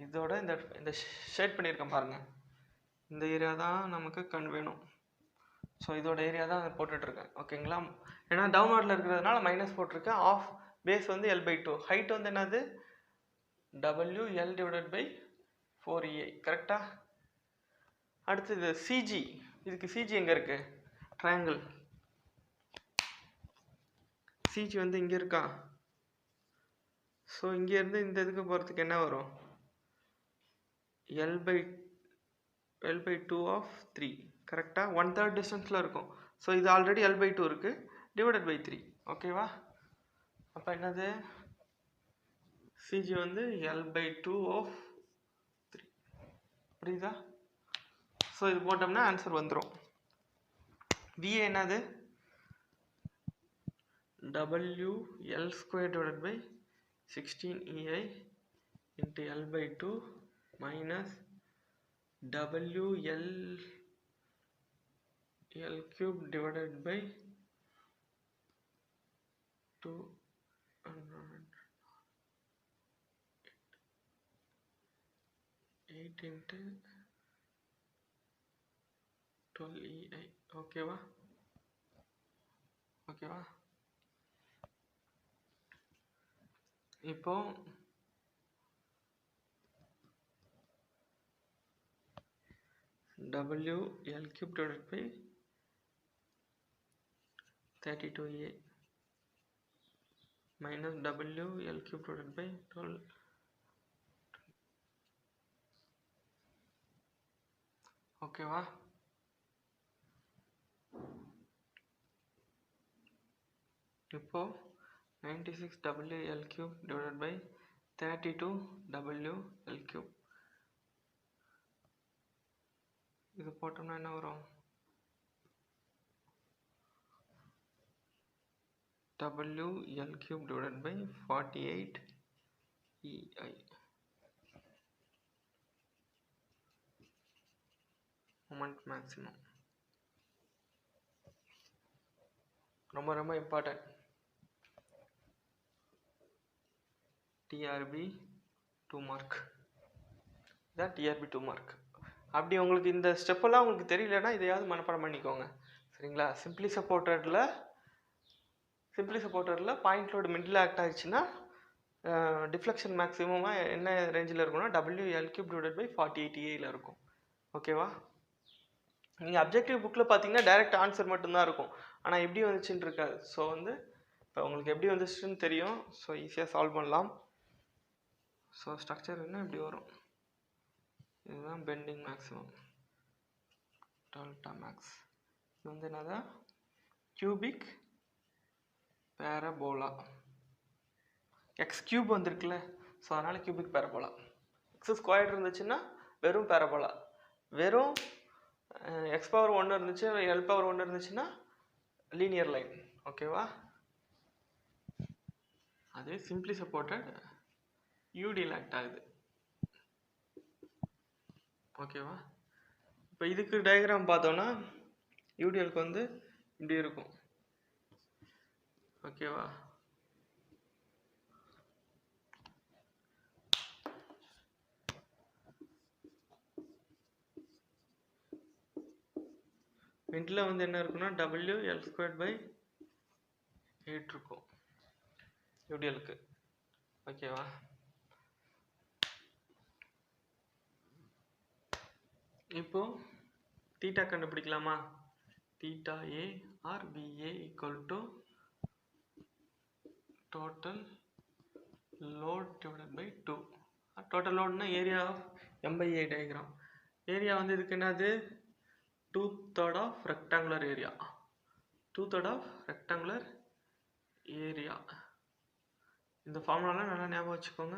இதோட இந்த ஷேட் பண்ணியிருக்கேன் பாருங்கள், இந்த ஏரியா தான் நமக்கு வேணும். ஸோ இதோட ஏரியா தான் போட்டுட்ருக்கேன். ஓகேங்களா, ஏன்னா டவுன்வோர்டில் இருக்கிறதுனால மைனஸ் போட்டிருக்கேன். ஆஃப் பேஸ் வந்து L/2. ஹைட் வந்து என்னது WL/4EA. கரெக்டா? அடுத்தது CG. இதுக்கு CG எங்கே இருக்குது? ட்ரையாங்கிள் CG வந்து இங்கே இருக்கா? ஸோ இங்கேருந்து இந்த இதுக்கு போகிறதுக்கு என்ன வரும்? L/2 of 3. கரெக்டாக 1/3 டிஸ்டன்ஸில் இருக்கும். ஸோ இது ஆல்ரெடி L/2 இருக்குது, டிவைடட் பை 3. ஓகேவா, அப்போ என்னது CG வந்து L/2 ஆஃப் 3. புரியுதா? ஸோ இது போட்டோம்னா ஆன்சர் வந்துடும். VA என்னது WL² divided by 16EI into L/2 minus WL³ divided by 8 into 12EI. ஓகேவா, இப்போ WL³ divided by 32EA minus WL³ divided by 12. ஓகேவா, இப்போ 96 WL³ divided by 32 WL³. இது போட்டோம்னா என்ன வரும்? WL³ divided by 48 EI. Moment maximum. ரொம்ப ரொம்ப இம்பார்ட்டன்ட். TRB 2 mark. இதான் TRB 2 மார்க். அப்படி உங்களுக்கு இந்த ஸ்டெப்பெல்லாம் உங்களுக்கு தெரியலன்னா இதையாவது மனப்பாடம் பண்ணிக்கோங்க. சரிங்களா, சிம்பிளி சப்போர்ட்டரில் பாயிண்ட் லோடு மிடில் ஆக்ட் ஆகிடுச்சுன்னா டிஃப்ளெக்ஷன் மேக்ஸிமமாக என்ன ரேஞ்சில் இருக்குன்னா WL³ divided by 48 EI இருக்கும். ஓகேவா, நீங்கள் அப்ஜெக்டிவ் புக்கில் பார்த்தீங்கன்னா டைரக்ட் ஆன்சர் மட்டும்தான் இருக்கும், ஆனால் எப்படி வந்துச்சுன்னு இருக்காது. ஸோ வந்து இப்போ உங்களுக்கு எப்படி வந்துச்சுன்னு தெரியும், ஸோ ஈஸியாக சால்வ் பண்ணலாம். ஸோ ஸ்ட்ரக்சர் என்ன இப்படி வரும், இதுதான் பெண்டிங் மேக்ஸிமம் டெல்டா மேக்ஸ். இது வந்து என்னதான் கியூபிக் பேரபோலா. x³ வந்துருக்குல்ல, ஸோ அதனால் கியூபிக் பேரபோலா. x² இருந்துச்சுன்னா வெறும் பேரபோலா, வெறும் x⁻1 இருந்துச்சு, L⁻1 இருந்துச்சுன்னா லீனியர் லைன். ஓகேவா, அதே சிம்பிளி சப்போர்ட்டட் UDL ஆக்ட் ஆகுது. ஓகேவா, இப்போ இதுக்கு டயக்ராம் பார்த்தோன்னா UDLக்கு வந்து இப்படி இருக்கும். ஓகேவா, மிடில் வந்து என்ன இருக்குன்னா WL² by 8 இருக்கும் UDLக்கு. ஓகேவா, இப்போ தீட்டா கண்டுபிடிக்கலாமா? Theta A or VA equal to total load divided by 2. total loadனா area of M/A diagram. Area வந்து இதுக்கு என்னது 2/3 of rectangular area. 2/3 of rectangular area. இந்த ஃபார்முலாலாம் நல்லா ஞாபகம் வச்சுக்கோங்க.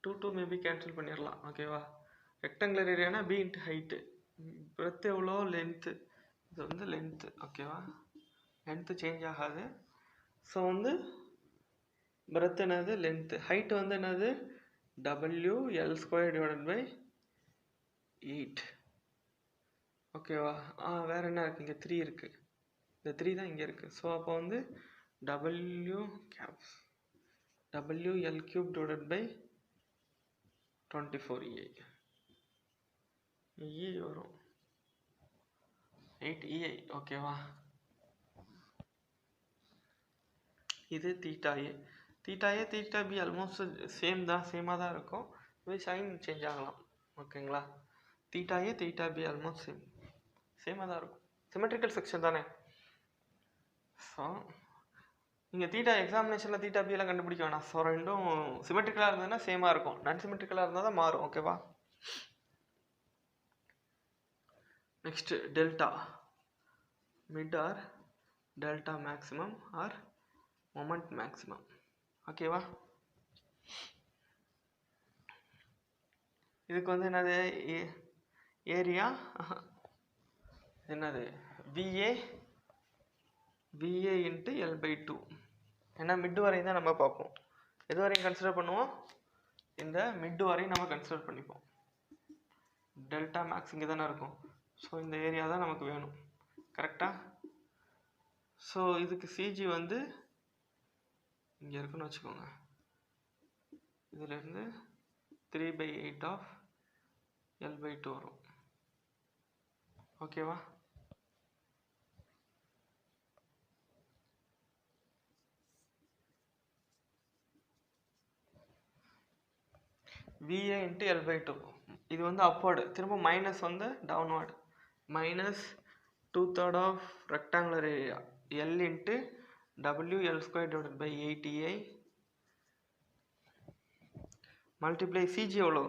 2 மேபி கேன்சல் பண்ணிடலாம். ஓகேவா? ரெக்டாங்குலர் ஏரியானா b இன்ட்டு ஹைட்டு, பிரெத் எவ்வளோ, லென்த்து, இது வந்து லென்த்து. ஓகேவா? லென்த்து சேஞ்ச் ஆகாது. ஸோ வந்து பிரெத் என்னது, லென்த்து. ஹைட்டு வந்து என்னது, WL² / 8. ஓகேவா? வேறு என்ன இருக்குது, இங்கே 3 இருக்குது. இந்த 3 தான் இங்கே இருக்குது. ஸோ அப்போ வந்து WL³ / 24EI. EI வரும் 8EI. ஓகேவா? இது theta A. Theta A theta B almost சேமாக தான் இருக்கும். இது சைன் சேஞ்ச் ஆகலாம். ஓகேங்களா? Theta A theta B almost சேமாக தான் இருக்கும். சிமெட்ரிக்கல் செக்ஷன் தானே. ஸோ நீங்கள் தீட்டா எக்ஸாமினேஷனில் தீட்டா பி எல்லாம் கண்டுபிடிக்க வேணாம். ஸோ ரெண்டும் சிமெட்ரிக்கலாக இருந்ததுன்னா சேமாக இருக்கும், நான் சிமெட்ரிக்கலாக இருந்தால் தான் மாறும். ஓகேவா? Next delta mid or delta maximum or moment maximum. ஓகேவா? இதுக்கு வந்து என்னது, ஏரியா என்னது, VA இன்ட்டு L/2. ஏன்னா மிட் வரையும் தான் நம்ம பார்ப்போம். எது வரையும் கன்சிடர் பண்ணுவோம், இந்த மிட் வரையும் நம்ம கன்சிடர் பண்ணிப்போம். டெல்டா மேக்ஸ் இங்கே தானே இருக்கும். ஸோ இந்த ஏரியா தான் நமக்கு வேணும். கரெக்டாக? ஸோ இதுக்கு சிஜி வந்து இங்கே இருக்குன்னு வச்சுக்கோங்க. இதிலேருந்து 3/8 ஆஃப் L/2 வரும். ஓகேவா? VA into L/2. இது வந்து அப்வர்டு, திரும்ப மைனஸ் வந்து downward. -2/3 of rectangular area L into WL² / 8EI multiply CG எவ்வளோ,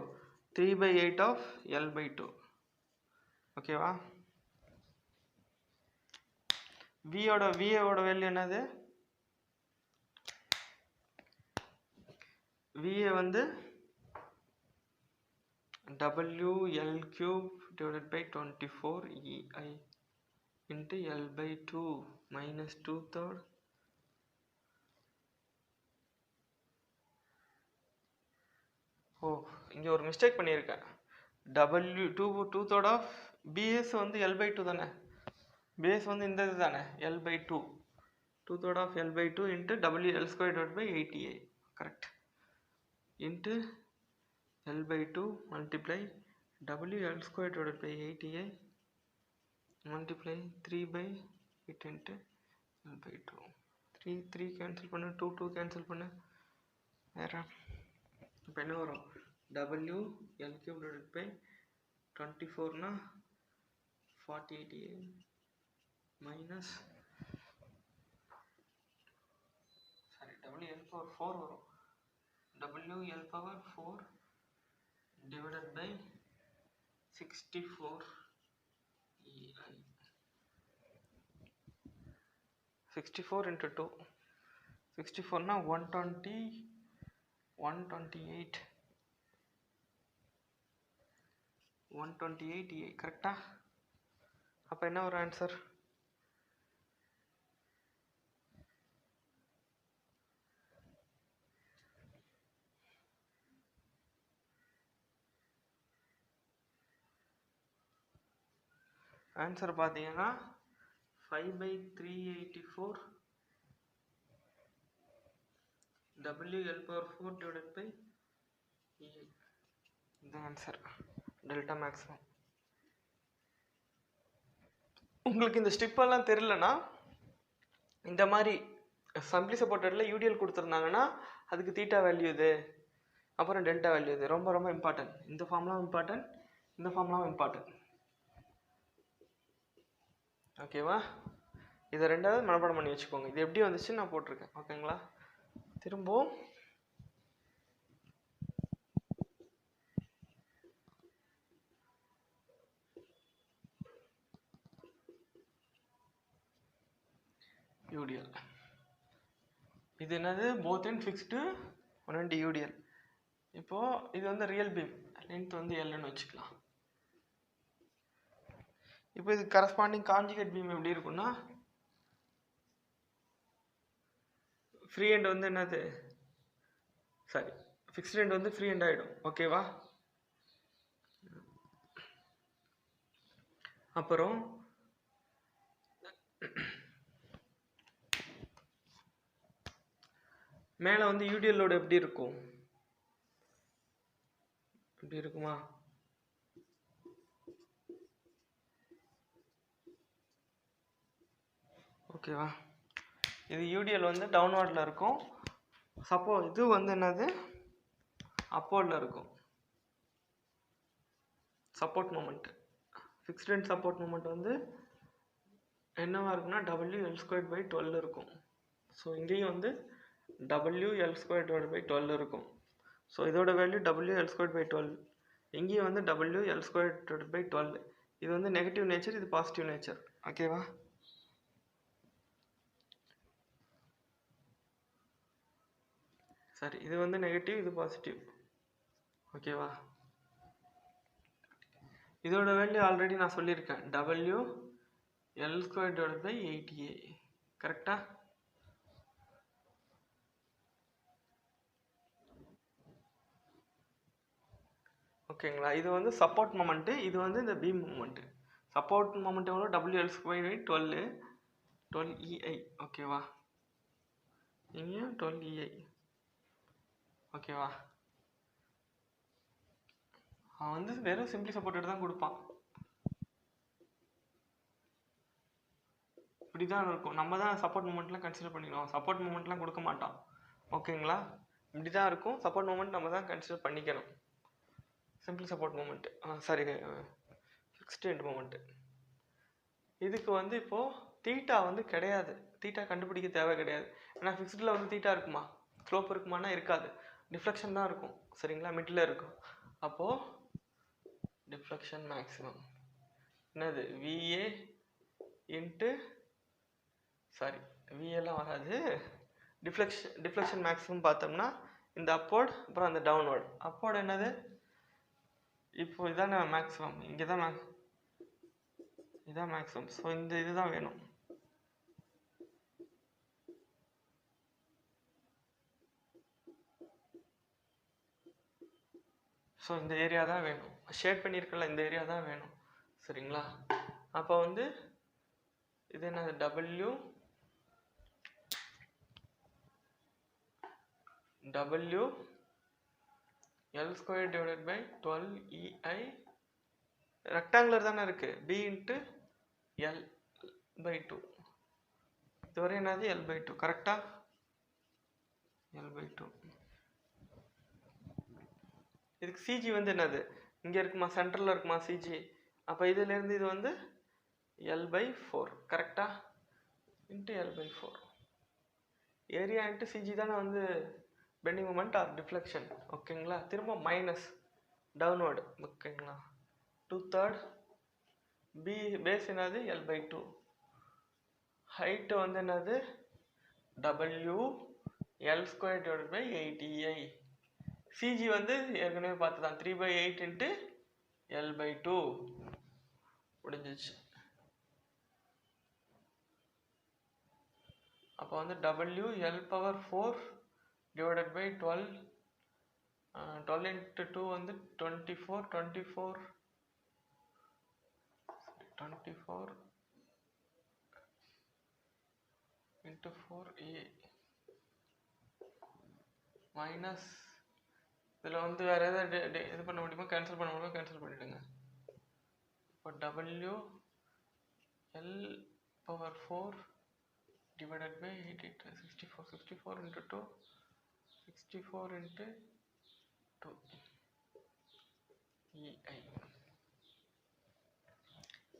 3/8 ஆஃப் L/2. ஓகேவா? VAவோட வேல்யூ என்னது, VA வந்து WL³ / 24EI இன்ட்டு L/2 -2/3. இங்கே ஒரு மிஸ்டேக் பண்ணியிருக்கேன். W2/3 ஆஃப் BS வந்து L/2 தானே. பேஸ் வந்து இந்த இது தானே, L/2. 2/3 of L/2 into WL² / 8EI. Correct. Into L/2 multiply WL² / 8EI multiply 3/8 into L/2. 3 cancel பண்ணு, 2 கேன்சல் பண்ணு. வேறு இப்போ என்ன வரும், WL³ / 24னா 48EI மைனஸ் WL/4 வரும். WL/4 divided by 64 EI. 64 into 2, 64 na 120, 128 EI. கரெக்டா? அப்போ என்ன ஒரு ஆன்சர், ஆன்சர் பார்த்தீங்கன்னா 5/384 WL/4 divided by EI. இந்த ஆன்சர் டெல்டா மேக்ஸிமம். உங்களுக்கு இந்த ஸ்டெப்பெல்லாம் தெரியலனா, இந்த மாதிரி சம்ப்ளி சப்போர்ட்டடில் யூடிஎல் கொடுத்துருந்தாங்கன்னா அதுக்கு தீட்டா வேல்யூ இது, அப்புறம் டெல்டா வேல்யூ இது. ரொம்ப ரொம்ப இம்பார்ட்டன்ட். இந்த ஃபார்ம்லாம் இம்பார்ட்டன்ட், இந்த ஃபார்ம்லாம் இம்பார்ட்டன்ட். ஓகேவா? இதை ரெண்டாவது மனப்பாடம் பண்ணி வச்சுக்கோங்க. இது எப்படி வந்துச்சு நான் போட்டிருக்கேன். ஓகேங்களா? திரும்பவும் யூடிஎல் இது என்னது, போத் இன் ஃபிக்ஸ்டு 120 UDL. இப்போது இது வந்து ரியல் பீம், லென்த் வந்து எல்லுன்னு வச்சுக்கலாம். இப்போ இது கரஸ்பாண்டிங் கான்ஜுகேட் பீம் எப்படி இருக்குன்னா, ஃப்ரீ எண்ட் வந்து என்னது, சாரி ஃபிக்ஸ்ட் எண்ட் வந்து ஃப்ரீ எண்ட் ஆகிடும். ஓகேவா? அப்புறம் மேலே வந்து யூடிஎல் லோடு எப்படி இருக்கும், இப்படி இருக்குமா? ஓகேவா? இது யூடிஎல் வந்து டவுன்வார்டில் இருக்கும். சப்போஸ் இது வந்து என்னது அப்போர்டில் இருக்கும். Support moment, fixed end support moment வந்து என்னவா இருக்குன்னா WL²/12 இருக்கும். ஸோ இங்கேயும் வந்து WL²/12 இருக்கும். ஸோ இதோட வேல்யூ WL²/12, இங்கேயும் வந்து WL²/12. இது வந்து நெகட்டிவ் நேச்சர், இது பாசிட்டிவ் நேச்சர். ஓகேவா? சரி, இது வந்து நெகட்டிவ், இது பாசிட்டிவ். ஓகேவா? இதோட வேல்யூ ஆல்ரெடி நான் சொல்லியிருக்கேன், WL²/8A. கரெக்டா? ஓகேங்களா? இது வந்து சப்போர்ட் மொமெண்ட்டு, இது வந்து இந்த பீம் மொமெண்ட்டு. சப்போர்ட் மொமெண்ட் எவ்வளோ, WL²/12 12EI. ஓகேவா? இங்கே 12EI. ஓகேவா? அவன் வந்து வெறும் சிம்பிளி சப்போர்ட்டட் தான் கொடுப்பான். இப்படி தான் இருக்கும். நம்ம தான் சப்போர்ட் மூமெண்ட்லாம் கன்சிடர் பண்ணிக்கணும். சப்போர்ட் மூமெண்ட்லாம் கொடுக்க மாட்டான். ஓகேங்களா? இப்படி தான் இருக்கும். சப்போர்ட் மூமெண்ட் நம்ம தான் கன்சிடர் பண்ணிக்கணும். Simple support moment, sorry fixed end moment. இதுக்கு வந்து இப்போது தீட்டா வந்து கிடையாது. தீட்டா கண்டுபிடிக்க தேவை கிடையாது. ஏன்னா ஃபிக்ஸ்டில் வந்து தீட்டா இருக்குமா, ஸ்லோப் இருக்குமானா இருக்காது. டிஃப்ளெக்ஷன் தான் இருக்கும். சரிங்களா? மிடில் இருக்கும். அப்போது டிஃப்ளெக்ஷன் மேக்ஸிமம் என்னது, VA இன்ட்டு, சாரி விஎல்லாம் வராது, டிஃப்ளெக்ஷன் மேக்ஸிமம் பார்த்தோம்னா இந்த அப்போர்ட், அப்புறம் அந்த டவுன்வர்ட். அப்போர்ட் என்னது, இப்போ இதான மேக்ஸிமம், இங்கே தான் இதான் மேக்ஸிமம். ஸோ இந்த இதுதான் வேணும். ஸோ இந்த ஏரியா தான் வேணும். ஷேட் பண்ணியிருக்கல, இந்த ஏரியா தான் வேணும். சரிங்களா? அப்போ வந்து இது என்னது, WL²/12EI. ரெக்டாங்குலர் தானே இருக்கு, B × L/2. இதுவரை என்னது, L/2. கரெக்டா? L/2. இதுக்கு சிஜி வந்து என்னது, இங்கே இருக்குமா, சென்டரில் இருக்குமா சிஜி. அப்போ இதுலேருந்து இது வந்து L/4. கரெக்டா? Into L/4. Area into CG தானே வந்து பெண்டிங் மூமெண்ட் ஆர் டிஃப்ளெக்ஷன். ஓகேங்களா? திரும்ப மைனஸ் டவுன்வர்டு. ஓகேங்களா? 2/3 B பேஸ் என்னது, L/2. ஹைட்டு வந்து என்னது, WL²/8EI. சிஜி வந்து ஏற்கனவே பார்த்து தான், 3/8 இன்ட்டு L/2 முடிஞ்சிச்சு. அப்போ வந்து WL⁴ டிவைடட் பை 12. 12 × 2 வந்து 24. 24 × 4A மைனஸ், இதில் வந்து வேறு எதாவது இது பண்ண முடியுமா, கேன்சல் பண்ண முடியுமா, கேன்சல் பண்ணிவிடுங்க. இப்போ WL⁴ டிவைடட் பை 8, 64. 64 × 2, 64 × 2EI.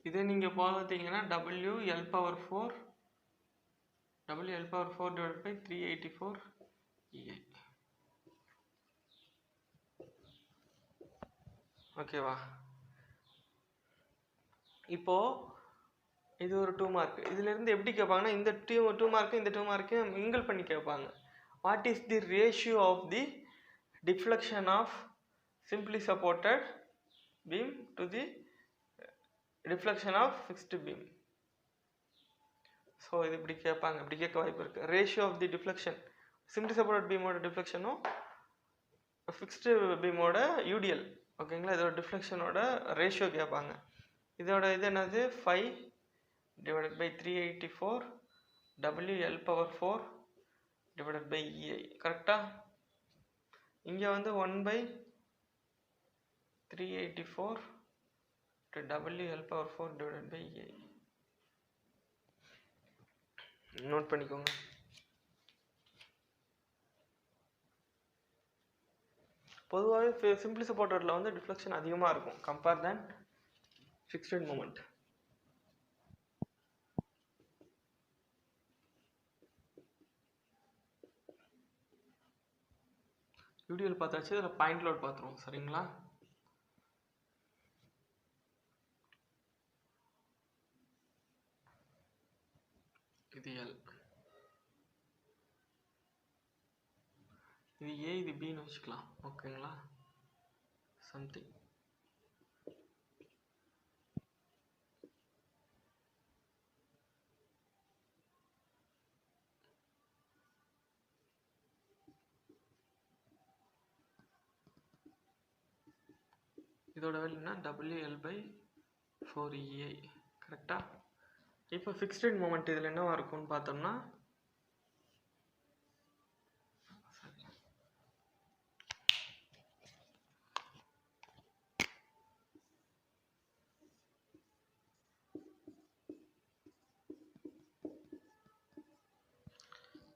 இதே நீங்கள் பார்த்தீங்கன்னா WL⁴ டிவைடட் பை 384EI. ஓகேவா? இப்போது இது ஒரு 2 மார்க். இதிலேருந்து எப்படி கேட்பாங்கன்னா, இந்த 2 மார்க்கு இந்த 2 மார்க்கையும் மிங்கிள் பண்ணி கேட்பாங்க. what is the ratio of the deflection of simply supported beam to the deflection of fixed beam? So இது இப்படி கேட்பாங்க, இப்படி கேட்க வாய்ப்பு இருக்குது. Ratio of the deflection, simply supported பீமோட டிஃப்ளெக்ஷனும் ஃபிக்ஸ்டு பீமோட யூடிஎல், ஓகேங்களா, இதோட டிஃப்ளெக்ஷனோட ரேஷியோ கேட்பாங்க. இதோட இது என்னது 5 divided by 384 WL/4 divided by EI. கரெக்டாக இங்கே வந்து 1/384 WL/4 divided by EI. Note பண்ணிக்கோங்க. பொதுவாகவே சிம்பிளி சப்போர்ட்டடில் வந்து டிஃப்ளெக்ஷன் அதிகமாக இருக்கும் கம்பேர் தேன் ஃபிக்ஸ்டு மூமெண்ட். யூடிஎல் பார்த்தாச்சு, இதில் பாயிண்ட் லோட் பார்த்துருவோம். சரிங்களா, இது L, இது A, இது Bன்னு வச்சுக்கலாம். ஓகேங்களா, சம்திங். இதோட வேல்யூ என்ன, WL/4EI. கரெக்டா. இப்போ ஃபிக்ஸ்டு மூமெண்ட் இதில் என்னவா இருக்கும்னு பார்த்தோம்னா,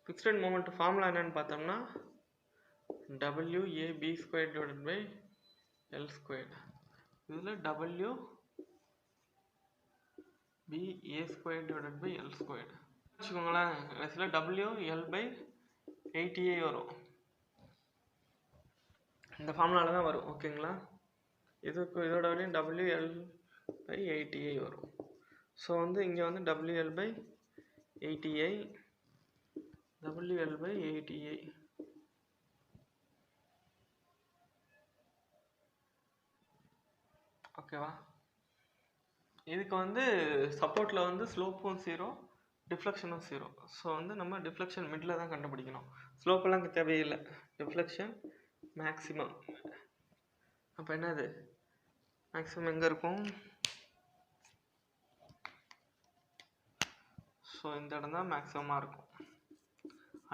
ஃபிக்ஸ்டு மூமெண்ட் ஃபார்முலா என்னன்னு பார்த்தோம்னா WAB² டிவைடட் பை L². இதில் WBA² டிவைடட் பை L² வச்சுக்கோங்களேன். கடைசியில் WL/80 வரும். இந்த ஃபார்முலாவில் தான் வரும். ஓகேங்களா, இதோட வரையும் WL/80 வரும். ஸோ வந்து இங்கே வந்து WL/80 ஓகேவா. இதுக்கு வந்து சப்போர்ட்டில் வந்து ஸ்லோப்பும் 0, டிஃப்ளெக்ஷனும் 0. ஸோ வந்து நம்ம டிஃப்ளெக்ஷன் மிடில் தான் கண்டுபிடிக்கணும். ஸ்லோப்பெல்லாம் தேவையில்லை. Deflection maximum. அப்போ என்னது மேக்ஸிமம் எங்கே இருக்கும்? ஸோ இந்த இடம் தான் மேக்ஸிமமாக இருக்கும்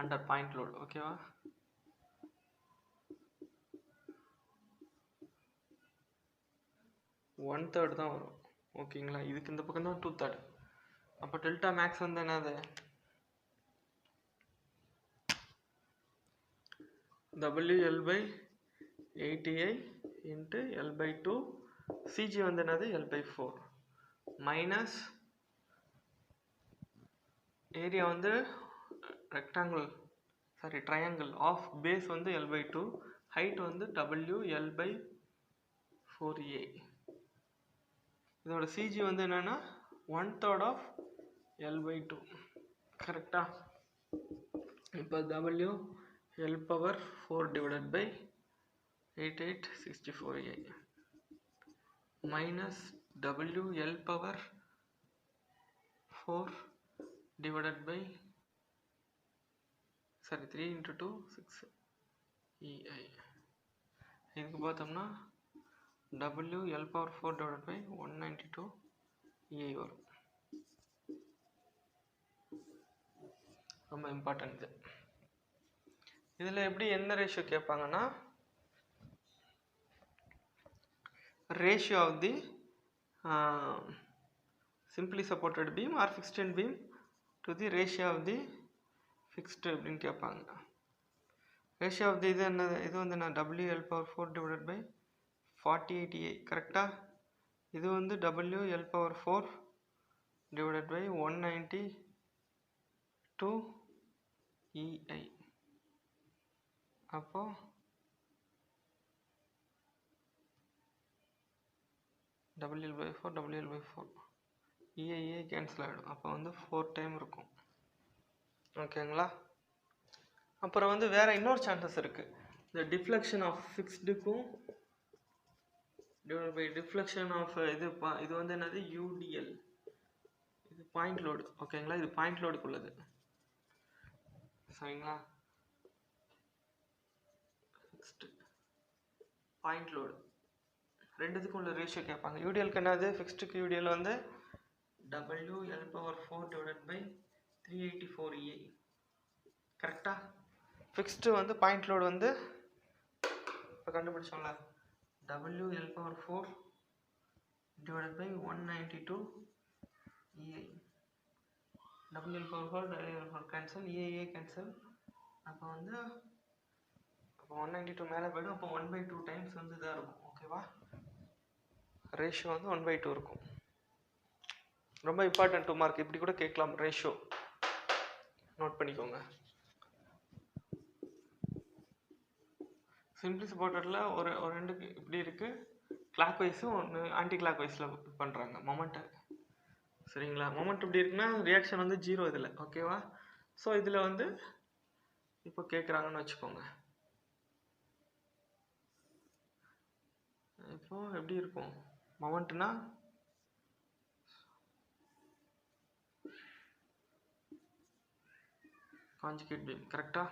அண்டர் பாயிண்ட் லோட். ஓகேவா, ஒன் தேர்ட் தான் வரும். ஓகேங்களா, இதுக்கு இந்த பக்கம் தான் 2/3. அப்போ டெல்டா மேக்ஸ் வந்து என்னது, WL/80 இன்ட்டு L/2. CG வந்து என்னது, L/4 மைனஸ் ஏரியா வந்து ட்ரையாங்கிள் ஆஃப் பேஸ் வந்து L/2, ஹைட் வந்து WL/4A. இதோட CG வந்து என்னன்னா 1/3 ஆஃப் L/2. கரெக்டா. இப்போ WL/4 divided by 8864A minus WL/4 divided by 3 into 2 6 EI. இதுக்கு பார்த்தோம்னா WL/4 divided by 192 EI வரும். ரொம்ப இம்பார்ட்டன்ட். இதில் எப்படி என்ன ரேஷியோ கேட்பாங்கன்னா, ratio of the simply supported beam or fixed end beam to the ratio of the fixed அப்படின்னு கேட்பாங்க. ரேஷியோ ஆஃப் தி இது என்ன, இது வந்து நான் WL/4 டிவைடட் பை 48A. கரெக்டாக. இது வந்து WL/4 டிவைடட் பை 192 EI. அப்போ WL/4 EIA கேன்சல் ஆகிடும். அப்போ வந்து 4 டைம் இருக்கும். ஓகேங்களா. அப்புறம் வந்து வேற இன்னொரு சான்சஸ் இருக்குது. இந்த டிஃப்ளெக்ஷன் ஆஃப் ஃபிக்ஸ்டுக்கும் டிவைட் பை டிஃப்ளெக்ஷன் ஆஃப் இது வந்து என்னது UDL, இது பாயிண்ட் லோடு. ஓகேங்களா, இது பாயிண்ட் லோடுக்கு உள்ளது. சரிங்களா, ஃபிக்ஸ்டு பாயிண்ட் லோடு ரெண்டுத்துக்கும் உள்ள ரேஷியோ கேட்பாங்க. UDLக்கு என்னது, ஃபிக்ஸ்டுக்கு UDL வந்து WL/4 டிவைடட் பை 384 EI. கரெக்டா, ஃபிக்ஸ்டு வந்து பாயிண்ட் லோடு வந்து இப்போ கண்டுபிடிச்சோம்ல, WL/4 divided by 192 EI. WL/4 WL/4 cancel, EI cancel. அப்போ வந்து 192 மேலே போய்டும். அப்போ 1/2 டைம்ஸ் வந்து இதாக இருக்கும். ஓகேவா, ரேஷியோ வந்து 1/2 இருக்கும். ரொம்ப இம்பார்ட்டன்ட் 2 மார்க், இப்படி கூட கேட்கலாம். ரேஷியோ நோட் பண்ணிக்கோங்க. சிம்பிளி சப்போர்ட்டரில் ஒரு ரெண்டுக்கு இப்படி இருக்குது, கிளாக் வைஸும் ஒன்று ஆன்டி கிளாக் வைஸில் பண்ணுறாங்க மொமெண்ட்டை. சரிங்களா, மொமெண்ட் இப்படி இருக்குன்னா ரியாக்ஷன் வந்து 0 இதில். ஓகேவா, ஸோ இதில் வந்து இப்போ கேட்குறாங்கன்னு வச்சுக்கோங்க. இப்போ எப்படி இருக்கும் மொமெண்ட்னா, கான்ஜுகேட் பீம். கரெக்டா,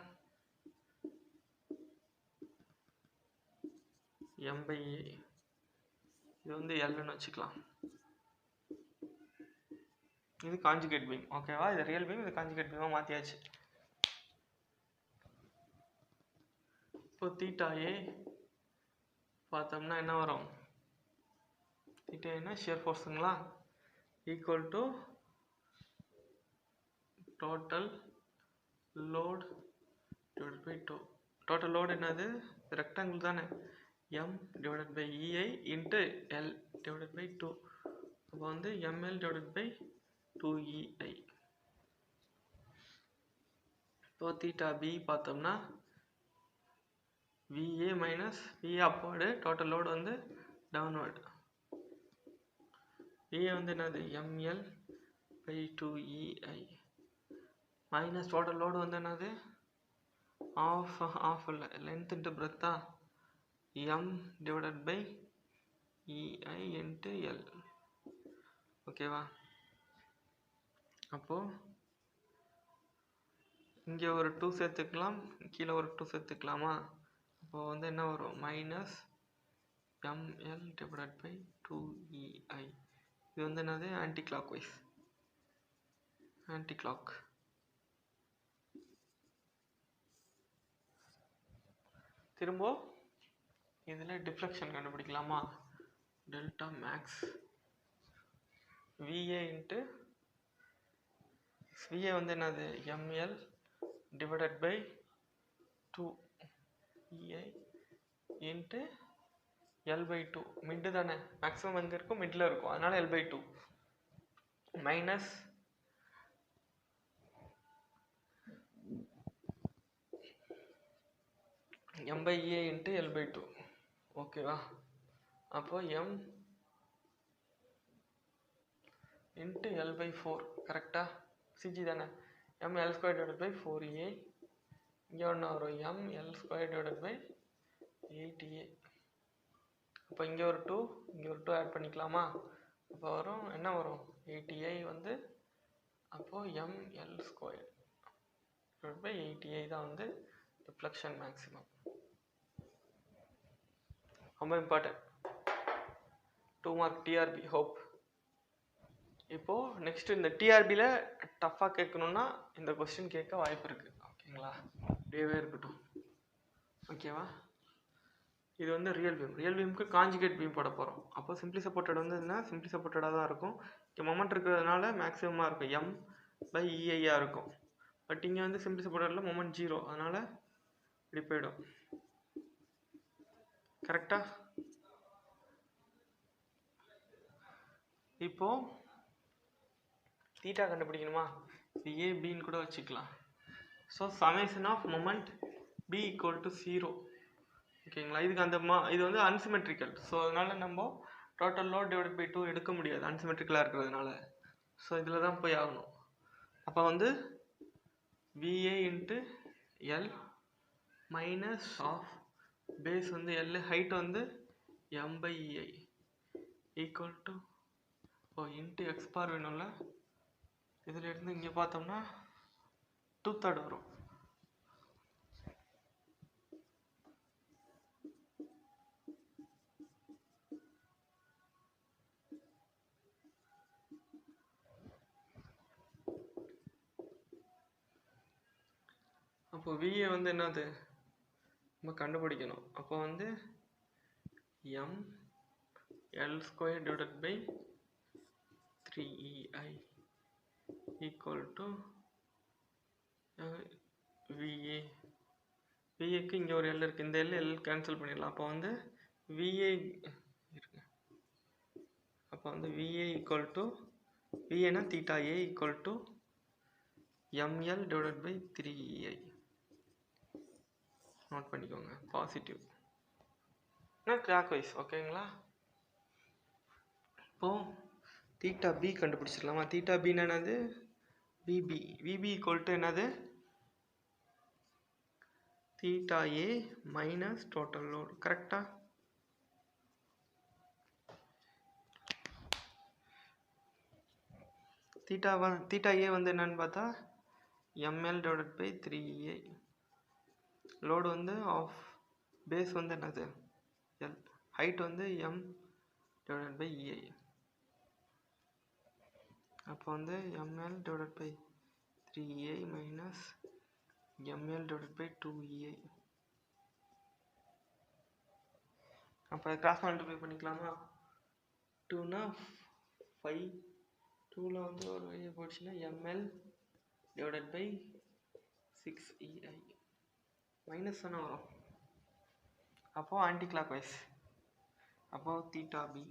M/A இது வந்து Lன்னு வச்சுக்கலாம். இது கான்ஜுகேட் பீம். ஓகேவா, இது ரியல் பீம், இது கான்ஜுகேட் பீமாக மாற்றியாச்சு. இப்போ θA பார்த்தோம்னா என்ன வரும், θAனா ஷியர் ஃபோர்ஸுங்களா, equal to total load divide by 2. Total load என்னது, ரெக்டாங்கிள் தானே, M divided by EI into L divided by 2. அப்போ வந்து ML டிவைடட் பை 2EI. இப்போ θB பார்த்தோம்னா VA minus VA upward, total load வந்து டவுன்வர்டு. VA வந்து என்னது ML by 2EI minus total load வந்து என்னது ஆஃப் இல்லை லென்த் இன்ட்டு பிரெத்தா, M divided by EI into L. ஓகேவா, அப்போது இங்கே ஒரு 2 சேர்த்துக்கலாம், கீழே ஒரு 2 சேர்த்துக்கலாமா. அப்போது வந்து என்ன வரும், minus ML divided by 2EI. இது வந்து என்னது anticlockwise, anti clock. திரும்ப இதில் டிஃப்ளெக்ஷன் கண்டுபிடிக்கலாமா, delta max VA into VA வந்து என்னது ML divided by 2EI into L/2. Mid தானே, மேக்ஸிமம் எங்கே இருக்கும், மிட்டில் இருக்கும், அதனால் L/2 minus M/EA into L/2. ஓகேவா, அப்போ M இன்ட்டு L/4. கரெக்டாக, CG தானே, ML² டிவைடட் பை 4EA. இங்கே ஒன்று வரும் ML² டிவைடட் பை 8EA. அப்போ இங்கே ஒரு 2, இங்கே ஒரு 2 ஆட் பண்ணிக்கலாமா. அப்போ வரும் என்ன வரும், 8EI வந்து, அப்போது ML² டிவைட் பை 8EI தான் வந்து டிஃப்ளெக்ஷன் மேக்ஸிமம். ரொம்ப இம்பார்ட்டன்ட் 2 மார்க் TRB ஹோப். இப்போது நெக்ஸ்ட் இந்த TRBயில் டஃப்பாக கேட்கணுன்னா இந்த கொஸ்டின் கேட்க வாய்ப்பு இருக்குது. ஓகேங்களா, அப்படியே இருக்கட்டும். ஓகேவா, இது வந்து ரியல் பீம். ரியல் பீமுக்கு கான்ஜுகேட் பீம் போட போகிறோம். அப்போ சிம்பிளி சப்போர்ட்டட் வந்து என்ன, சிம்பிளி சப்போர்ட்டடாக தான் இருக்கும். இங்கே மொமெண்ட் இருக்கிறதுனால மேக்ஸிமமாக இருக்கும், M/EI இருக்கும். பட் இங்கே வந்து சிம்பிளி சப்போர்ட்டடில் மொமெண்ட் 0, அதனால் இப்படி போயிடும். கரெக்டா, இப்போது தீட்டா கண்டுபிடிக்கணுமா, A Bன்னு கூட வச்சுக்கலாம். So summation of moment B equal to 0. ஓகேங்களா, இதுக்கு அந்த இது வந்து அன்சிமெட்ரிக்கல். ஸோ அதனால் நம்ம டோட்டல் லோட் டிவைட் பை 2 எடுக்க முடியாது அன்சிமெட்ரிக்கலாக இருக்கிறதுனால. ஸோ இதில் தான் போய் ஆகணும். அப்போ வந்து VA into L minus of base வந்து எல், ஹைட் வந்து m/ei equal to into x bar வேணும்ல, இதில் இருந்து இங்கே பார்த்தோம்னா 2/3 வரும். அப்போ VA வந்து என்னது நம்ம கண்டுபிடிக்கணும். அப்போ வந்து mL² divided by 3EI equal to VA. VAக்கு இங்கே ஒரு எல் இருக்குது, இந்த எல் கேன்சல் பண்ணிடலாம். அப்போ வந்து VA இருக்கு. அப்போ வந்து VA ஈக்குவல் டு VAனா theta A equal to mL divided by 3EI. Note பண்ணிக்கோங்க, பாசிட்டிவ் கிளாக் வைஸ். ஓகேங்களா? இப்போ தீட்டா B கண்டுபிடிச்சிடலாமா? தீட்டா B என்னது? VB ஈக்குவல் டு என்னது? Theta A minus total load. கரெக்டா? தீட்டா A வந்து என்னன்னு பார்த்தா mL divided by 3EI. Load வந்து ஆஃப் பேஸ் வந்து என்னது? எல். ஹைட் வந்து m டிவைடட் பை EI. அப்போ வந்து mL divided by 3EI minus mL divided by 2EI. அப்போ கிராஸ் மல்டிப்ளை பண்ணிக்கலாமா? 2னா 5, 2ல் வந்து ஒரு வெளியே போயிடுச்சுன்னா mL divided by 6EI minus தானே வரும். அப்போது ஆன்டி கிளாக் வைஸ். அப்போது தீட்டா B.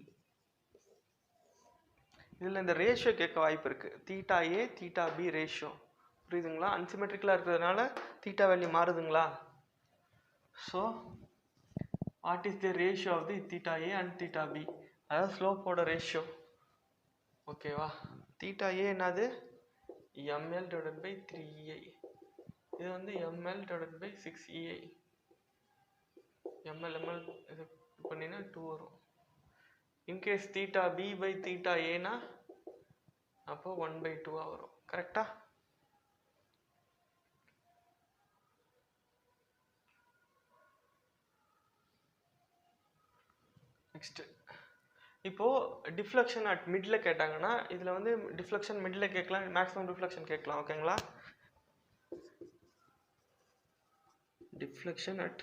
இதில் இந்த ரேஷியோ கேட்க வாய்ப்பு இருக்குது. Theta A theta B ratio புரியுதுங்களா? அன்சிமெட்ரிக்கலாக இருக்கிறதுனால தீட்டா வேல்யூ மாறுதுங்களா? So what is the ratio of the theta A and theta B? அதாவது ஸ்லோப்போட ரேஷியோ. ஓகேவா? தீட்டா A என்னது? mL divided by 3EI. இது வந்து mL divided by 6EI. mL இது பண்ணினா 2 வரும். In case theta B by theta ஏனா அப்போ 1/2 வரும். கரெக்டா? நெக்ஸ்ட், இப்போ டிஃப்ளெக்ஷன் அட் மிட்ல கேட்டாங்கன்னா இதில் வந்து டிஃப்ளெக்ஷன் மிட்ல கேட்கலாம், மேக்ஸிமம் டிஃப்ளெக்ஷன் கேட்கலாம். ஓகேங்களா? டிஃப்ளெக்ஷன் அட்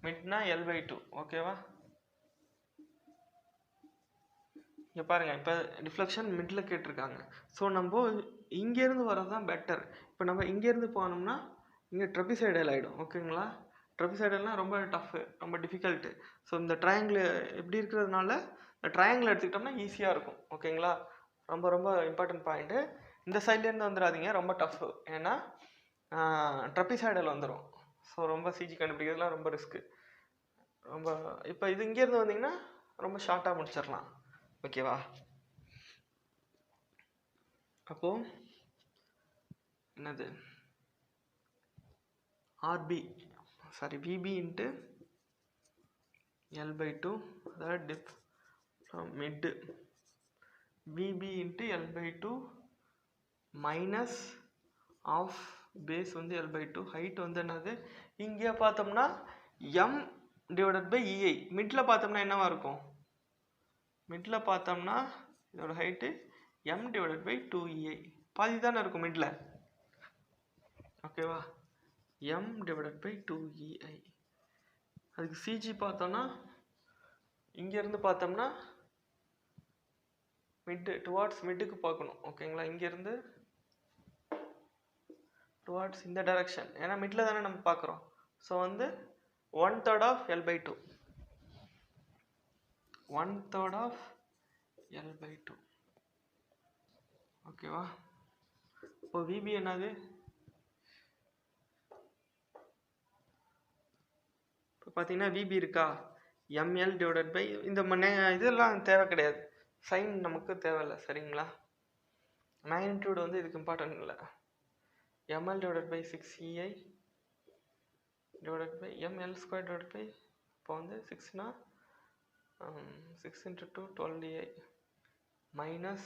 மிட்னா L/2. ஓகேவா? இங்கே பாருங்கள், இப்போ டிஃப்ளெக்ஷன் மிடில் கேட்டிருக்காங்க. ஸோ நம்ம இங்கேருந்து வரது தான் பெட்டர். இப்போ நம்ம இங்கேருந்து போனோம்னா இங்கே ட்ரெபிசைடல் ஆகிடும். ஓகேங்களா? ட்ரெபிசைடல்னால் ரொம்ப டஃப்பு, ரொம்ப டிஃபிகல்ட்டு. ஸோ இந்த ட்ரையாங்கிள் எப்படி இருக்கிறதுனால இந்த ட்ரையாங்கிள் எடுத்துக்கிட்டோம்னா ஈஸியாக இருக்கும். ஓகேங்களா? ரொம்ப ரொம்ப இம்பார்ட்டன்ட் பாயிண்ட்டு. இந்த சைட்லேருந்து வந்துடாதீங்க, ரொம்ப டஃப்பு. ஏன்னா ட்ரெபிசைடல் வந்துடும். ஸோ ரொம்ப சிஜி கண்டுபிடிக்கிறதுலாம் ரொம்ப ரிஸ்க்கு. ரொம்ப இப்போ இது இங்கேருந்து வந்தீங்கன்னா ரொம்ப ஷார்ட்டாக முடிச்சிடலாம். ஓகேவா? அப்போ என்னது? VB இன்ட்டு L/2, அதாவது dip from mid. VB into L/2 minus of base வந்து L/2. ஹைட் வந்து என்னது? இங்கே பார்த்தோம்னா m divided by EI. Middle பார்த்தோம்னா என்னவா இருக்கும்? மிடில் பார்த்தோம்னா இதோட height m divided by 2EI. பாதி தானே இருக்கும் மிடில். ஓகேவா? m divided by 2EI. அதுக்கு சிஜி பார்த்தோம்னா இங்கேருந்து பார்த்தோம்னா டுவார்ட்ஸ் மிட்டுக்கு பார்க்கணும். ஓகேங்களா? இங்கேருந்து டுவார்ட்ஸ் இந்த டைரக்ஷன், ஏன்னா மிடில் தானே நம்ம பார்க்குறோம். ஸோ வந்து 1/3 ஆஃப் L/2. 1/3 of L/2. ஓகேவா? இப்போ VB என்னது? இப்போ பார்த்தீங்கன்னா VB இருக்கா? mL டிவைடட் பை இந்த இதெல்லாம் தேவை கிடையாது, சைன் நமக்கு தேவையில்லை. சரிங்களா? மேக்னிடியூட் வந்து இதுக்கு இம்பார்ட்டன்ட் இல்லை. ml divided by 6ei divided by ml square divided by இப்போ வந்து 6னா 6 into 2 12ei minus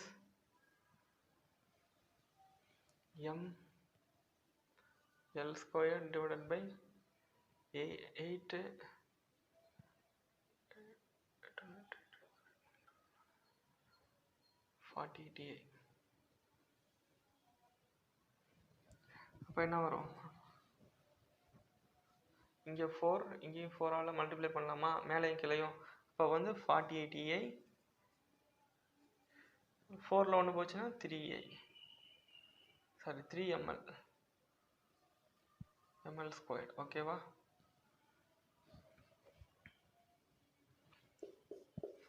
ml square divided by 8 40ti. அப்போ என்ன வரும்? இங்கே 4 இங்கேயும் 4ஆல் மல்டிப்ளை பண்ணலாமா மேலேயும் கீழையும்? இப்போ வந்து 48ei 4ல் 1 போச்சுன்னா 3ei sorry 3ml ml square. ஓகேவா?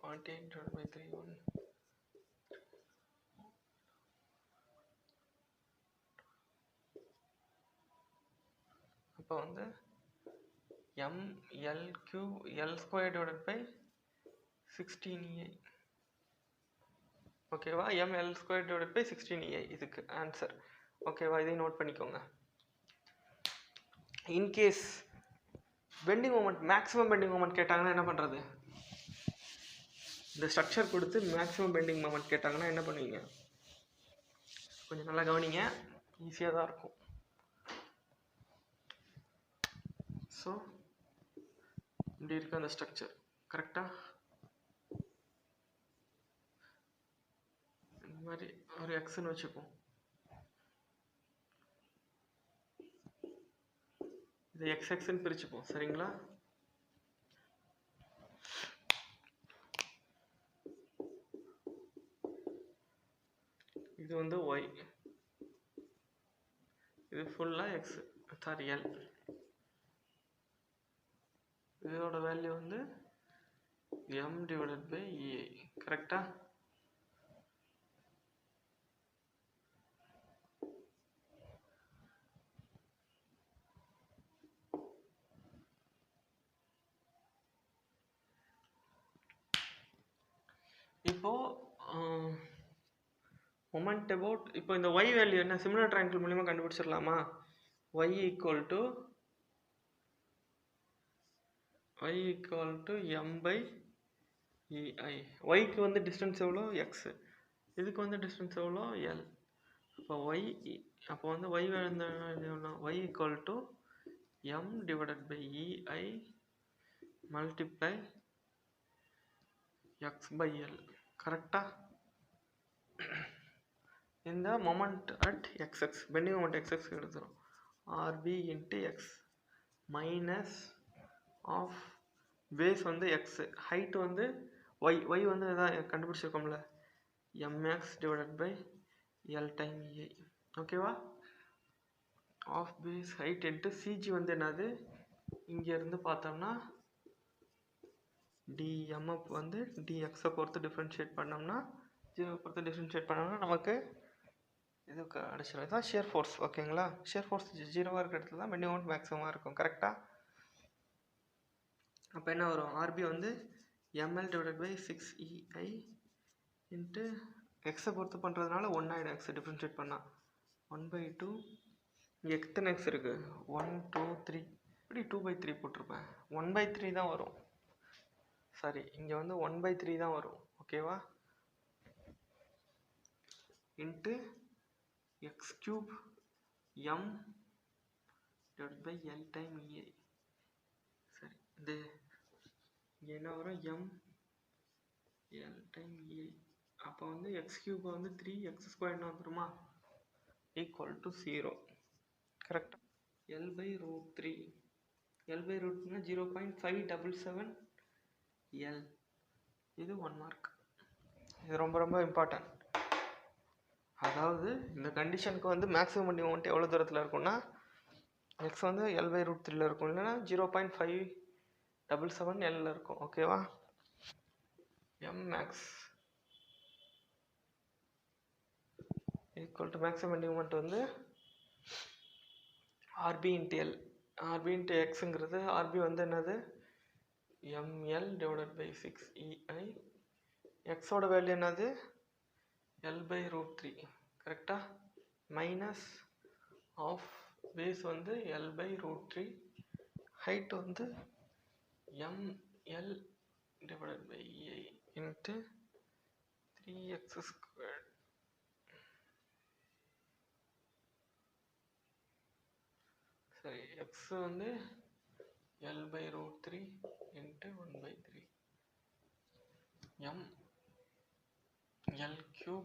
48 divided by 3 இப்போ வந்து ml cube l square divided by 16ei. ஓகேவா? ml square divided by 16ei இதுக்கு ஆன்சர். ஓகேவா? இதையும் நோட் பண்ணிக்கோங்க. In case bending moment maximum bending moment கேட்டாங்கன்னா என்ன பண்ணுறது? இந்த ஸ்ட்ரக்சர் கொடுத்து மேக்ஸிமம் பெண்டிங் மொமெண்ட் கேட்டாங்கன்னா என்ன பண்ணுவீங்க? கொஞ்சம் நல்லா கவனிங்க, ஈஸியாக தான் இருக்கும். ஸோ இப்படி இருக்கு அந்த ஸ்ட்ரக்சர். கரெக்டாக இந்த மாதிரி ஒரு எக்ஸ்ன்னு வச்சுப்போம். இது எக்ஸ்ன்னு பிரிச்சுப்போம். சரிங்களா? இது வந்து ஒய், இது ஃபுல்லாக எக்ஸ் சாரி எல். இதோட வேல்யூ வந்து m divided by ei. கரெக்டா? இப்போ மொமெண்ட் அபவுட் இப்போ இந்த y வேல்யூ என்ன சிமிலர் ட்ரையாங்கிள் மூலமா கண்டுபிடிச்சிடலாமா? y equal to m by ei. yக்கு வந்து டிஸ்டன்ஸ் எவ்வளோ? x. இதுக்கு வந்து டிஸ்டன்ஸ் எவ்வளோ? l. அப்போ வந்து y value y equal to m divided by ei multiply x by l. கரெக்டா? இந்த moment at xx bending moment xx எடுத்துரும். rb into x minus of base வந்து x, ஹைட் வந்து y வந்து இதான் கண்டுபிடிச்சிருக்கோம்ல mx divided by l time ei. ஓகேவா? Half base height into cg வந்து என்னது? இங்கேருந்து பார்த்தோம்னா dmf வந்து dxஐ பொறுத்து டிஃப்ரென்ஷியேட் பண்ணோம்னா 0 பொறுத்து டிஃப்ரென்ஷியேட் பண்ணோம்னா நமக்கு இது அடிச்சிடும். இதுதான் ஷியர் ஃபோர்ஸ். ஓகேங்களா? ஷியர் ஃபோர்ஸ் 0வாக இருக்கிற இடத்துல தான் பெண்டிங் மொமெண்ட் மேக்ஸிமமாக இருக்கும். கரெக்டாக? அப்போ என்ன வரும்? ஆர்பி வந்து ml divided by 6ei into எக்ஸை பொறுத்து பண்ணுறதுனால 1 ஆகிடும். எக்ஸை டிஃப்ரென்ஷியேட் பண்ணால் 1/2. இங்கே எத்தனை எக்ஸ் இருக்குது? 1 2 3. இப்படி 2/3 போட்டிருப்பேன். 1/3 தான் வரும். சாரி, இங்கே வந்து 1/3 தான் வரும். ஓகேவா? Into X cube m divided by l time ei. சரி, இது இங்கே என்ன வரும்? m l time ei. அப்போ வந்து எக்ஸ் கியூப் வந்து 3x ஸ்கொயர்னு வந்துருமா? Equal to 0. கரெக்டாக? l/√3 l/√3 0.577 l. இது 1 மார்க். இது ரொம்ப ரொம்ப இம்பார்ட்டன்ட். அதாவது இந்த கண்டிஷனுக்கு வந்து மேக்ஸிமம் பெண்டிங் மொமெண்ட் எவ்வளோ தூரத்தில் இருக்கும்னா எக்ஸ் வந்து l/√3 இருக்கும், இல்லைன்னா 0.577 l இருக்கும். ஓகேவா? m max equal to maximum bending moment வந்து rb into l. rb into xங்கிறது rb வந்து என்னது? ml divided by 6ei. எக்ஸோட வேல்யூ என்னது? l/√3. கரெக்டா? மைனஸ் ஆஃப் பேஸ் வந்து L/√3, ஹைட் வந்து ML divided by EI into 3x². சரி, x வந்து L/√3 into 1/3 M L³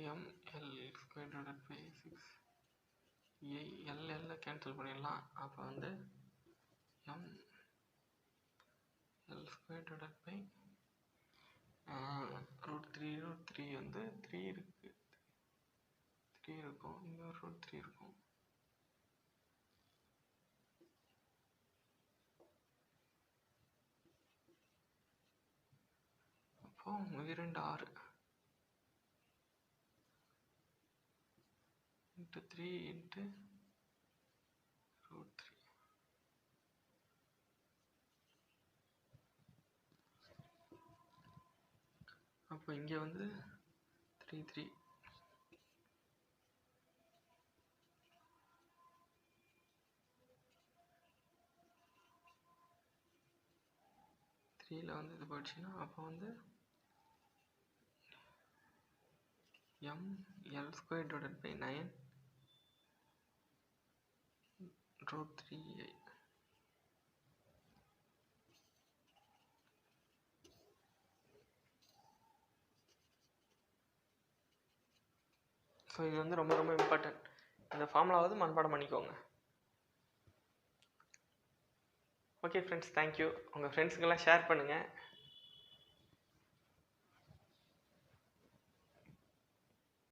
ML² divided by 6 L cancel பண்ணிடலாம். அப்போ வந்து ML² divided by √3 வந்து 3 இருக்கு, 3 இருக்கும், இங்கே ஒரு √3 இருக்கும். அப்போ 2 6 into 3 into √3. அப்போ இங்கே வந்து 3 3ல வந்து இது போயிடுச்சுன்னா அப்போ வந்து ML² divided by 9 √3i. So இது வந்து ரொம்ப ரொம்ப இம்பார்ட்டன்ட். இந்த ஃபார்முலாவது மனப்பாடம் பண்ணிக்கோங்க. Okay friends, thank you. உங்கள் ஃப்ரெண்ட்ஸுக்கெல்லாம் ஷேர் பண்ணுங்கள்.